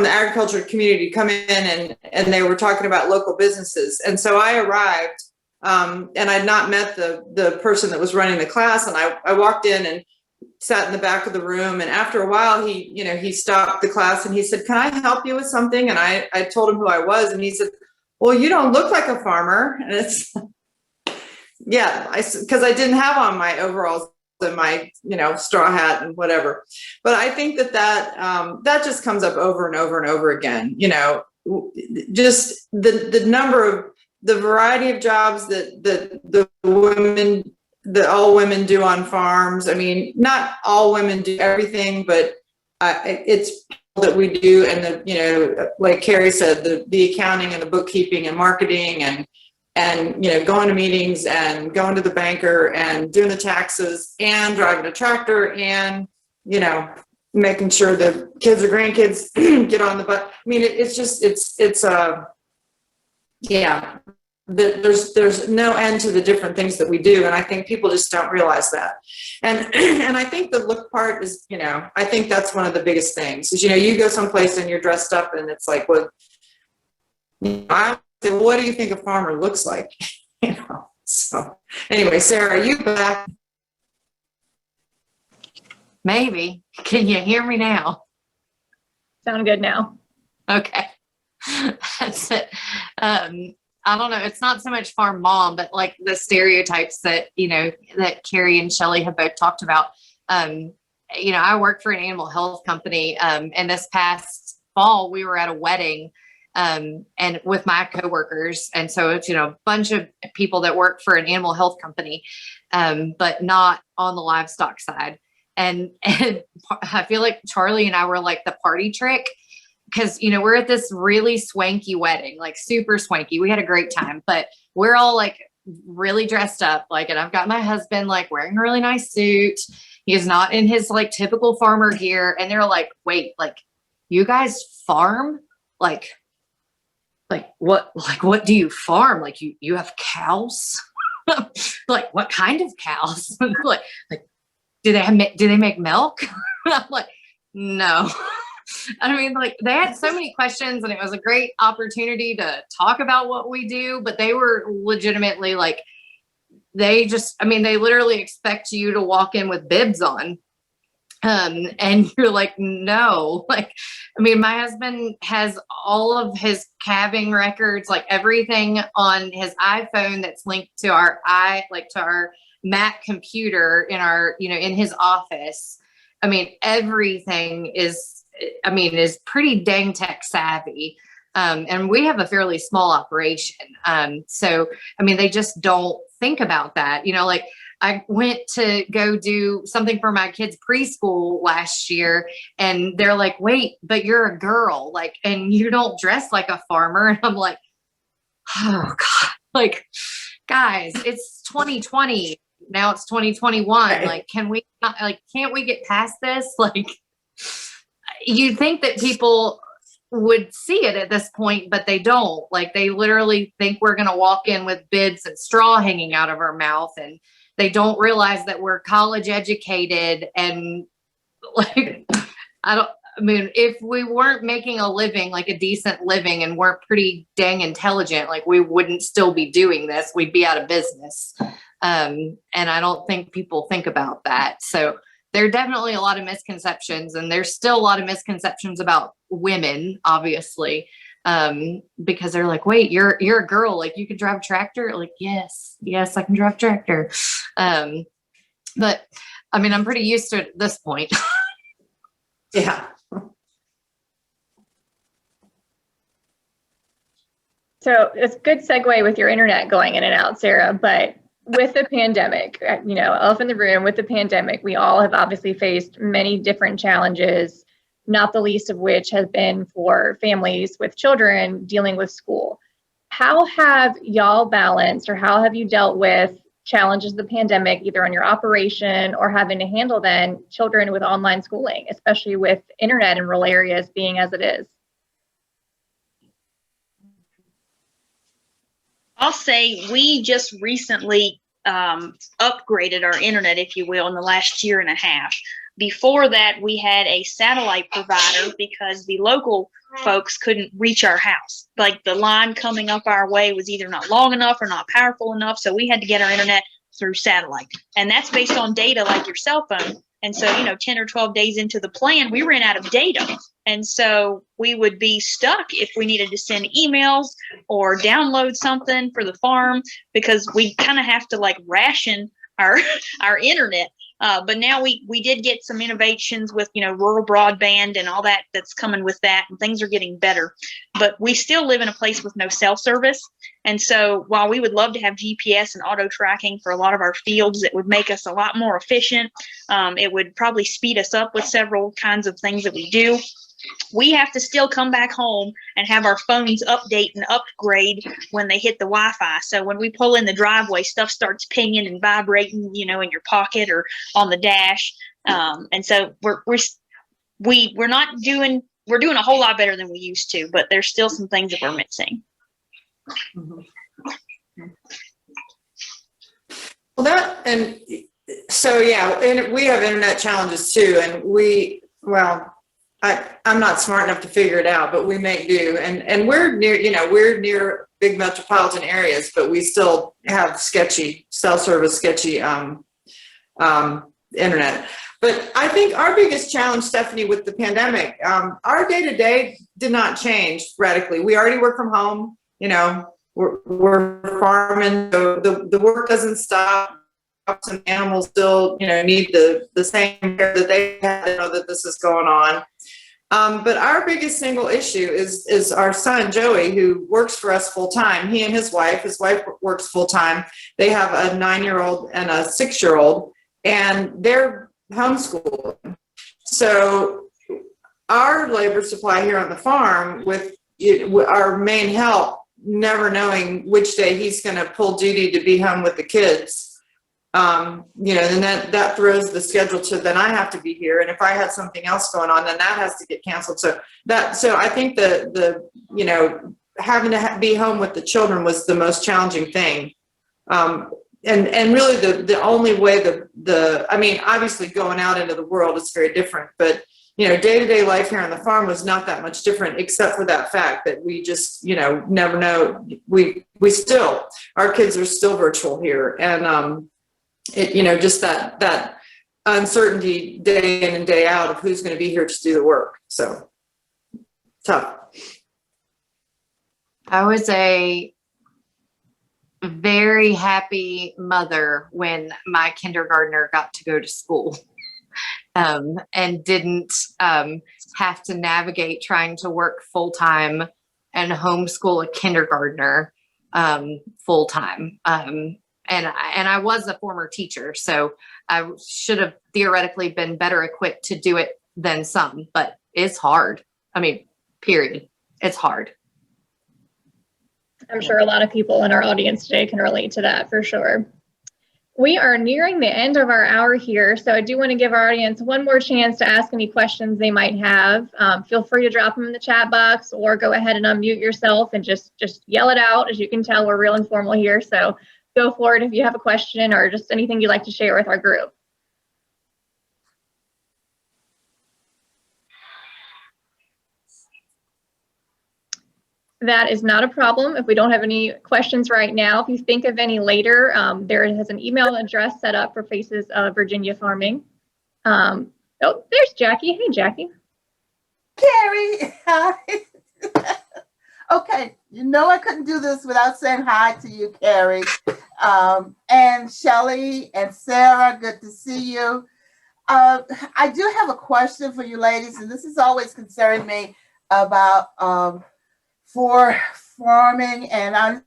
agriculture community to come in and they were talking about local businesses. And so I arrived, and I'd not met the person that was running the class. And I walked in and sat in the back of the room. And after a while, he stopped the class and he said, "Can I help you with something?" And I told him who I was. And he said, "Well, you don't look like a farmer." And it's, yeah, because I didn't have on my overalls and my, straw hat and whatever. But I think that just comes up over and over and over again, just the variety of jobs that all women do on farms. I mean, not all women do everything, but it's that we do. And like Carrie said, the accounting and the bookkeeping and marketing and going to meetings and going to the banker and doing the taxes and driving a tractor and, making sure the kids or grandkids get on the bus. I mean, there's no end to the different things that we do. And I think people just don't realize that. And I think the look part is, I think that's one of the biggest things is, you go someplace and you're dressed up and it's like, well, I say, well, what do you think a farmer looks like? So anyway, Sarah, you back? Maybe. Can you hear me now? Sound good now. Okay. That's it. I don't know. It's not so much farm mom, but like the stereotypes that, that Carrie and Shelley have both talked about. I work for an animal health company. And this past fall, we were at a wedding, and with my coworkers. And so it's, a bunch of people that work for an animal health company, but not on the livestock side. And I feel like Charlie and I were like the party trick because, we're at this really swanky wedding, like super swanky. We had a great time, but we're all like really dressed up. Like, and I've got my husband like wearing a really nice suit. He's not in his like typical farmer gear. And they're like, wait, like you guys farm? Like what do you farm? Like you have cows? Like what kind of cows? like do they make milk? I'm like, no. I mean, like they had so many questions and it was a great opportunity to talk about what we do, but they were legitimately like, they literally expect you to walk in with bibs on. And you're like, no, like, I mean, my husband has all of his calving records, like everything on his iPhone that's linked to our Mac computer in our, in his office. I mean, everything is pretty dang tech savvy. And we have a fairly small operation. So, I mean, they just don't think about that, like I went to go do something for my kids' preschool last year, and they're like, wait, but you're a girl, like, and you don't dress like a farmer. And I'm like, oh God, like, guys, it's 2020. Now it's 2021. Right. Like, can we not, like, can't we get past this? Like, you'd think that people would see it at this point, but they don't. Like, they literally think we're going to walk in with bibs and straw hanging out of our mouth, and they don't realize that we're college educated. And like, I mean, if we weren't making a living, like a decent living, and weren't pretty dang intelligent, like, we wouldn't still be doing this. We'd be out of business. And I don't think people think about that. So there are definitely a lot of misconceptions, and there's still a lot of misconceptions about women, obviously, because they're like, wait, you're a girl, like, you can drive a tractor? Like, yes, I can drive a tractor. But I mean, I'm pretty used to it at this point. Yeah. So it's a good segue with your internet going in and out, Sarah, but with the pandemic, elephant in the room, with the pandemic, we all have obviously faced many different challenges, not the least of which has been for families with children dealing with school. How have y'all balanced, or how have you dealt with challenges of the pandemic, either on your operation or having to handle then children with online schooling, especially with internet in rural areas being as it is? I'll say we just recently upgraded our internet, if you will, in the last year and a half. Before that, we had a satellite provider because the local folks couldn't reach our house. Like, the line coming up our way was either not long enough or not powerful enough. So we had to get our internet through satellite. And that's based on data like your cell phone. And so, 10 or 12 days into the plan, we ran out of data. And so we would be stuck if we needed to send emails or download something for the farm, because we kind of have to like ration our internet. But now we did get some innovations with, rural broadband and all that that's coming with that, and things are getting better. But we still live in a place with no cell service. And so while we would love to have GPS and auto tracking for a lot of our fields, it would make us a lot more efficient. It would probably speed us up with several kinds of things that we do. We have to still come back home and have our phones update and upgrade when they hit the Wi-Fi. So when we pull in the driveway, stuff starts pinging and vibrating, in your pocket or on the dash. And so we're doing a whole lot better than we used to, but there's still some things that we're missing. Well, and we have internet challenges too, and I'm not smart enough to figure it out, but we make do. And we're near big metropolitan areas, but we still have sketchy cell service, sketchy internet. But I think our biggest challenge, Stephanie, with the pandemic, our day-to-day did not change radically. We already work from home, we're farming, so the work doesn't stop. And animals still, need the same care that they had to know that this is going on. But our biggest single issue is our son, Joey, who works for us full time. He and his wife works full time. They have a 9-year-old and a 6-year-old, and they're homeschooling. So our labor supply here on the farm, with our main help, never knowing which day he's going to pull duty to be home with the kids. Then that throws the schedule to, then I have to be here. And if I had something else going on, then that has to get canceled. So I think having to be home with the children was the most challenging thing. And really the only way obviously going out into the world is very different, but day-to-day life here on the farm was not that much different, except for that fact that we just, never know. Our kids are still virtual here. And, just that uncertainty day in and day out of who's going to be here to do the work. So tough. I was a very happy mother when my kindergartner got to go to school, and didn't have to navigate trying to work full time and homeschool a kindergartner full time. I was a former teacher, so I should have theoretically been better equipped to do it than some, but it's hard. I mean, period. It's hard. I'm sure a lot of people in our audience today can relate to that for sure. We are nearing the end of our hour here, so I do want to give our audience one more chance to ask any questions they might have. Feel free to drop them in the chat box or go ahead and unmute yourself and just yell it out. As you can tell, we're real informal here, so go for it if you have a question or just anything you'd like to share with our group. That is not a problem if we don't have any questions right now. If you think of any later, there is an email address set up for Faces of Virginia Farming. Oh, there's Jackie. Hey, Jackie. Carrie, hi. Okay, you know I couldn't do this without saying hi to you, Carrie. And Shelly and Sarah, good to see you. I do have a question for you ladies, and this has always concerned me about for farming, and I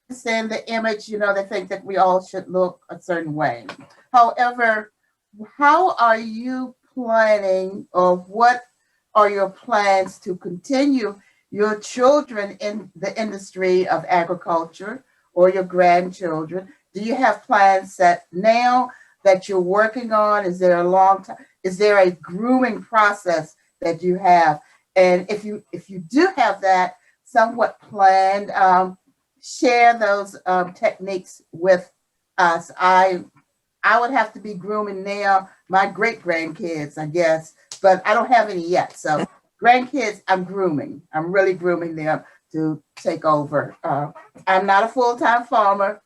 understand the image, they think that we all should look a certain way. However, how are you planning, or what are your plans to continue your children in the industry of agriculture or your grandchildren? Do you have plans set now that you're working on? Is there a long time? Is there a grooming process that you have? And if you do have that somewhat planned, share those techniques with us. I would have to be grooming now my great grandkids, I guess, but I don't have any yet. So grandkids, I'm grooming. I'm really grooming them to take over. I'm not a full-time farmer.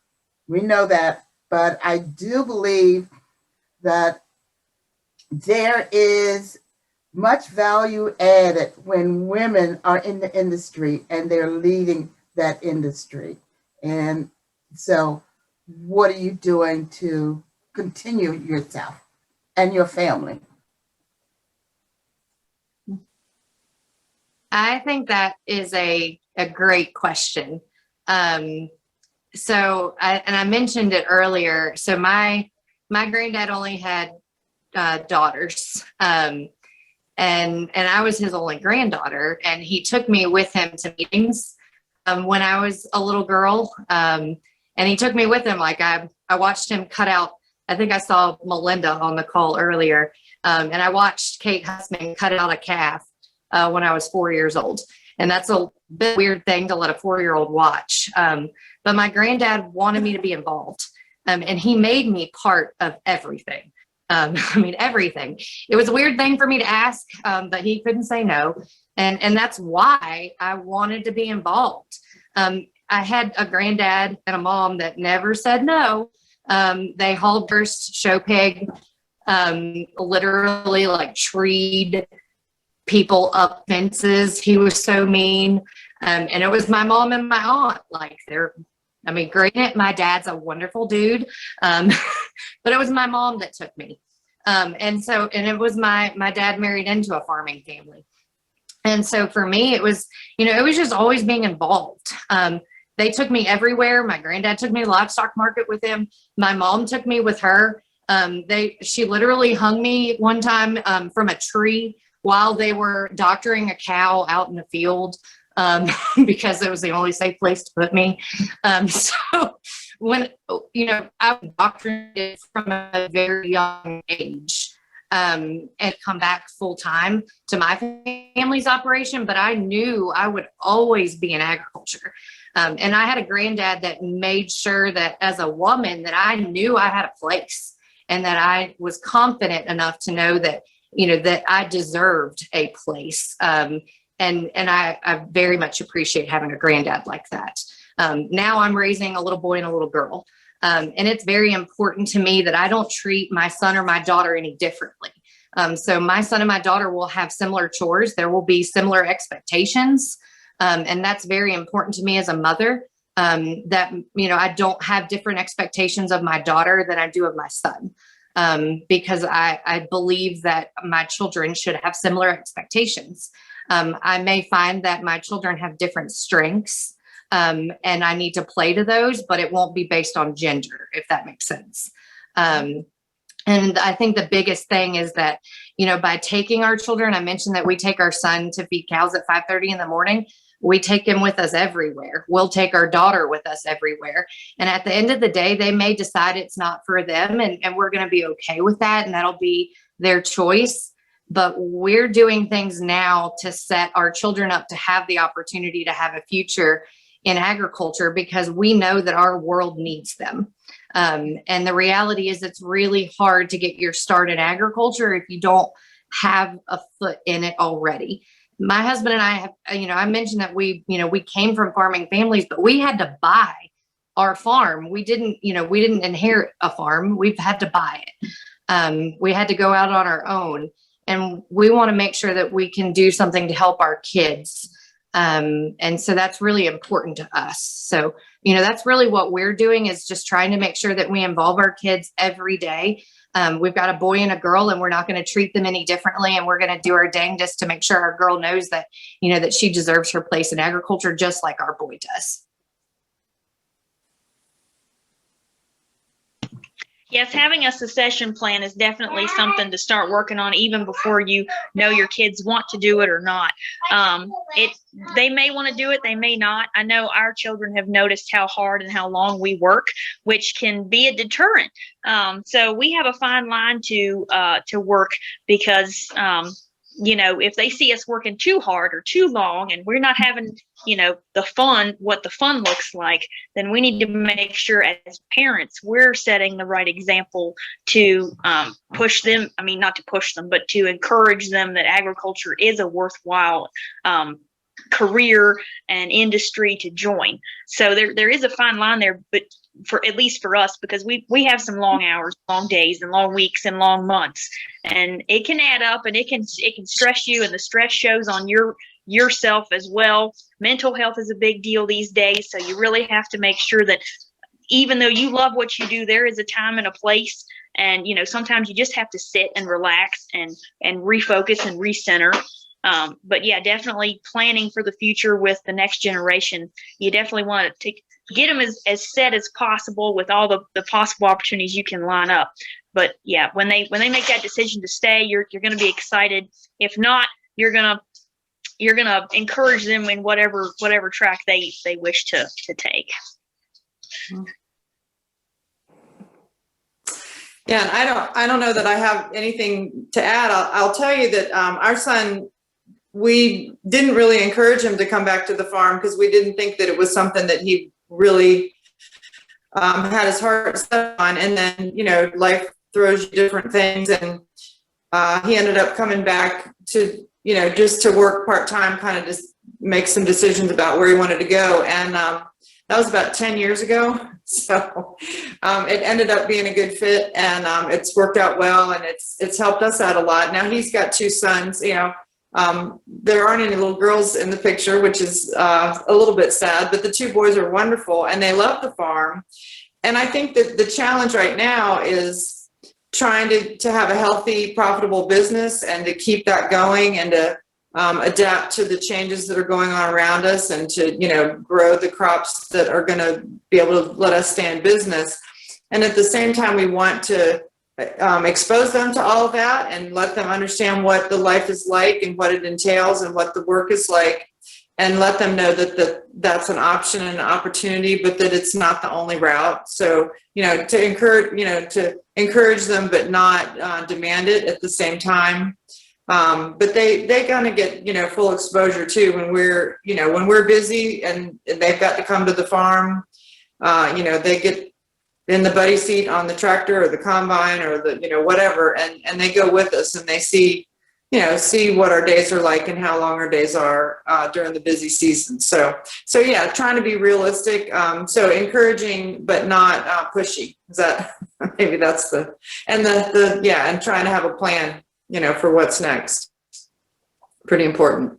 We know that, but I do believe that there is much value added when women are in the industry and they're leading that industry. And so what are you doing to continue yourself and your family? I think that is a great question. So I mentioned it earlier. So my granddad only had daughters. And I was his only granddaughter, and he took me with him to meetings when I was a little girl. And he took me with him. Like I watched him cut out, I think I saw Melinda on the call earlier. And I watched Kate Hussman cut out a calf when I was 4 years old. And that's a bit weird thing to let a 4-year-old watch. But my granddad wanted me to be involved. And he made me part of everything. Everything. It was a weird thing for me to ask, but he couldn't say no. And that's why I wanted to be involved. I had a granddad and a mom that never said no. They hauled first show pig, literally like treed people up fences. He was so mean. And it was my mom and my aunt. Like granted, my dad's a wonderful dude. But it was my mom that took me. And it was my dad married into a farming family. And so for me, it was just always being involved. They took me everywhere. My granddad took me to the livestock market with him. My mom took me with her. She literally hung me one time from a tree while they were doctoring a cow out in the field. Because it was the only safe place to put me. So when, I was doctored from a very young age and come back full time to my family's operation, but I knew I would always be in agriculture. And I had a granddad that made sure that as a woman that I knew I had a place and that I was confident enough to know that, that I deserved a place. And I very much appreciate having a granddad like that. Now I'm raising a little boy and a little girl. And it's very important to me that I don't treat my son or my daughter any differently. So my son and my daughter will have similar chores. There will be similar expectations. And that's very important to me as a mother, that, I don't have different expectations of my daughter than I do of my son. Because I believe that my children should have similar expectations. I may find that my children have different strengths And I need to play to those, but it won't be based on gender, if that makes sense. And I think the biggest thing is that, by taking our children, I mentioned that we take our son to feed cows at 5:30 in the morning. We take him with us everywhere. We'll take our daughter with us everywhere. And at the end of the day, they may decide it's not for them, and we're going to be okay with that. And that'll be their choice. But we're doing things now to set our children up to have the opportunity to have a future in agriculture, because we know that our world needs them. And the reality is it's really hard to get your start in agriculture if you don't have a foot in it already. My husband and I have, I mentioned that we came from farming families, but we had to buy our farm. We didn't inherit a farm. We've had to buy it. We had to go out on our own, and we want to make sure that we can do something to help our kids. And so that's really important to us. So, that's really what we're doing, is just trying to make sure that we involve our kids every day. We've got a boy and a girl, and we're not going to treat them any differently. And we're going to do our dangest to make sure our girl knows that, that she deserves her place in agriculture, just like our boy does. Yes, having a succession plan is definitely something to start working on, even before you know your kids want to do it or not. They may want to do it, they may not. I know our children have noticed how hard and how long we work, which can be a deterrent. So we have a fine line to work, because if they see us working too hard or too long, and we're not having what the fun looks like, then we need to make sure as parents we're setting the right example to push them. I mean, not to push them, but to encourage them that agriculture is a worthwhile career and industry to join. So there is a fine line there, but at least for us, because we have some long hours, long days, and long weeks, and long months, and it can add up, and it can stress you, and the stress shows on yourself as well. Mental health is a big deal these days, so you really have to make sure that even though you love what you do, there is a time and a place, and sometimes you just have to sit and relax and refocus and recenter. But yeah, definitely planning for the future with the next generation. You definitely want to get them as set as possible with all the possible opportunities you can line up. But yeah, when they make that decision to stay, you're going to be excited. If not, you're going to encourage them in whatever track they wish to take. Yeah, and I don't know that I have anything to add. I'll tell you that our son, we didn't really encourage him to come back to the farm, because we didn't think that it was something that he really had his heart set on. And then, life throws you different things. And he ended up coming back to, just to work part-time, kind of just make some decisions about where he wanted to go. And that was about 10 years ago. So it ended up being a good fit, and it's worked out well, and it's helped us out a lot. Now he's got two sons, there aren't any little girls in the picture, which is a little bit sad, but the two boys are wonderful, and they love the farm. And I think that the challenge right now is trying to have a healthy, profitable business, and to keep that going, and to adapt to the changes that are going on around us, and to, grow the crops that are going to be able to let us stay in business. And at the same time, we want to expose them to all of that, and let them understand what the life is like, and what it entails, and what the work is like, and let them know that that's an option and an opportunity, but that it's not the only route. So, to encourage them, but not demand it at the same time. But they kind of get, full exposure too, when we're busy and they've got to come to the farm. They get in the buddy seat on the tractor or the combine or the, whatever. And they go with us, and they see what our days are like, and how long our days are during the busy season. So yeah, trying to be realistic. So encouraging, but not pushy. Is that, maybe that's and trying to have a plan, for what's next. Pretty important.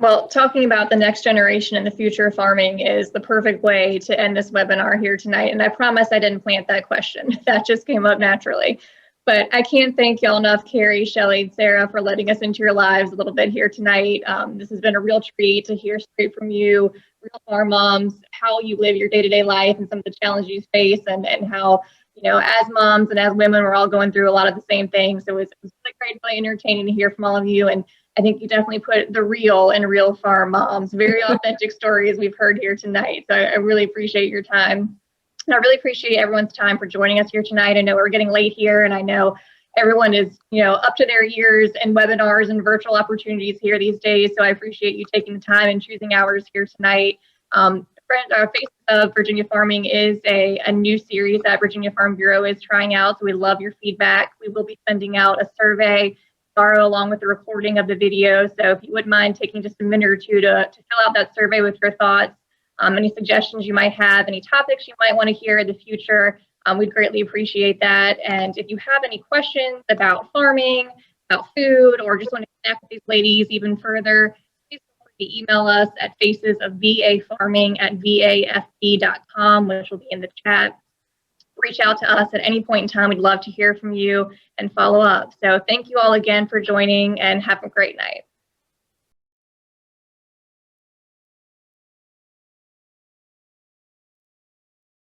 Well, talking about the next generation and the future of farming is the perfect way to end this webinar here tonight. And I promise I didn't plant that question. That just came up naturally. But I can't thank y'all enough, Carrie, Shelley, and Sarah, for letting us into your lives a little bit here tonight. This has been a real treat to hear straight from you, real farm moms, how you live your day-to-day life and some of the challenges you face, and how, as moms and as women, we're all going through a lot of the same things. So it was really great, really entertaining to hear from all of you. And I think you definitely put the real in real farm moms, very authentic stories we've heard here tonight. So I really appreciate your time. And I really appreciate everyone's time for joining us here tonight. I know we're getting late here, and I know everyone is, up to their ears in webinars and virtual opportunities here these days. So I appreciate you taking the time and choosing hours here tonight. Faces of Virginia Farming is a new series that Virginia Farm Bureau is trying out. So we love your feedback. We will be sending out a survey tomorrow along with the recording of the video. So if you wouldn't mind taking just a minute or two to fill out that survey with your thoughts, any suggestions you might have, any topics you might want to hear in the future, we'd greatly appreciate that. And if you have any questions about farming, about food, or just want to connect with these ladies even further, please feel free to email us at facesofvafarming@vafb.com, which will be in the chat. Reach out to us at any point in time. We'd love to hear from you and follow up. So thank you all again for joining, and have a great night.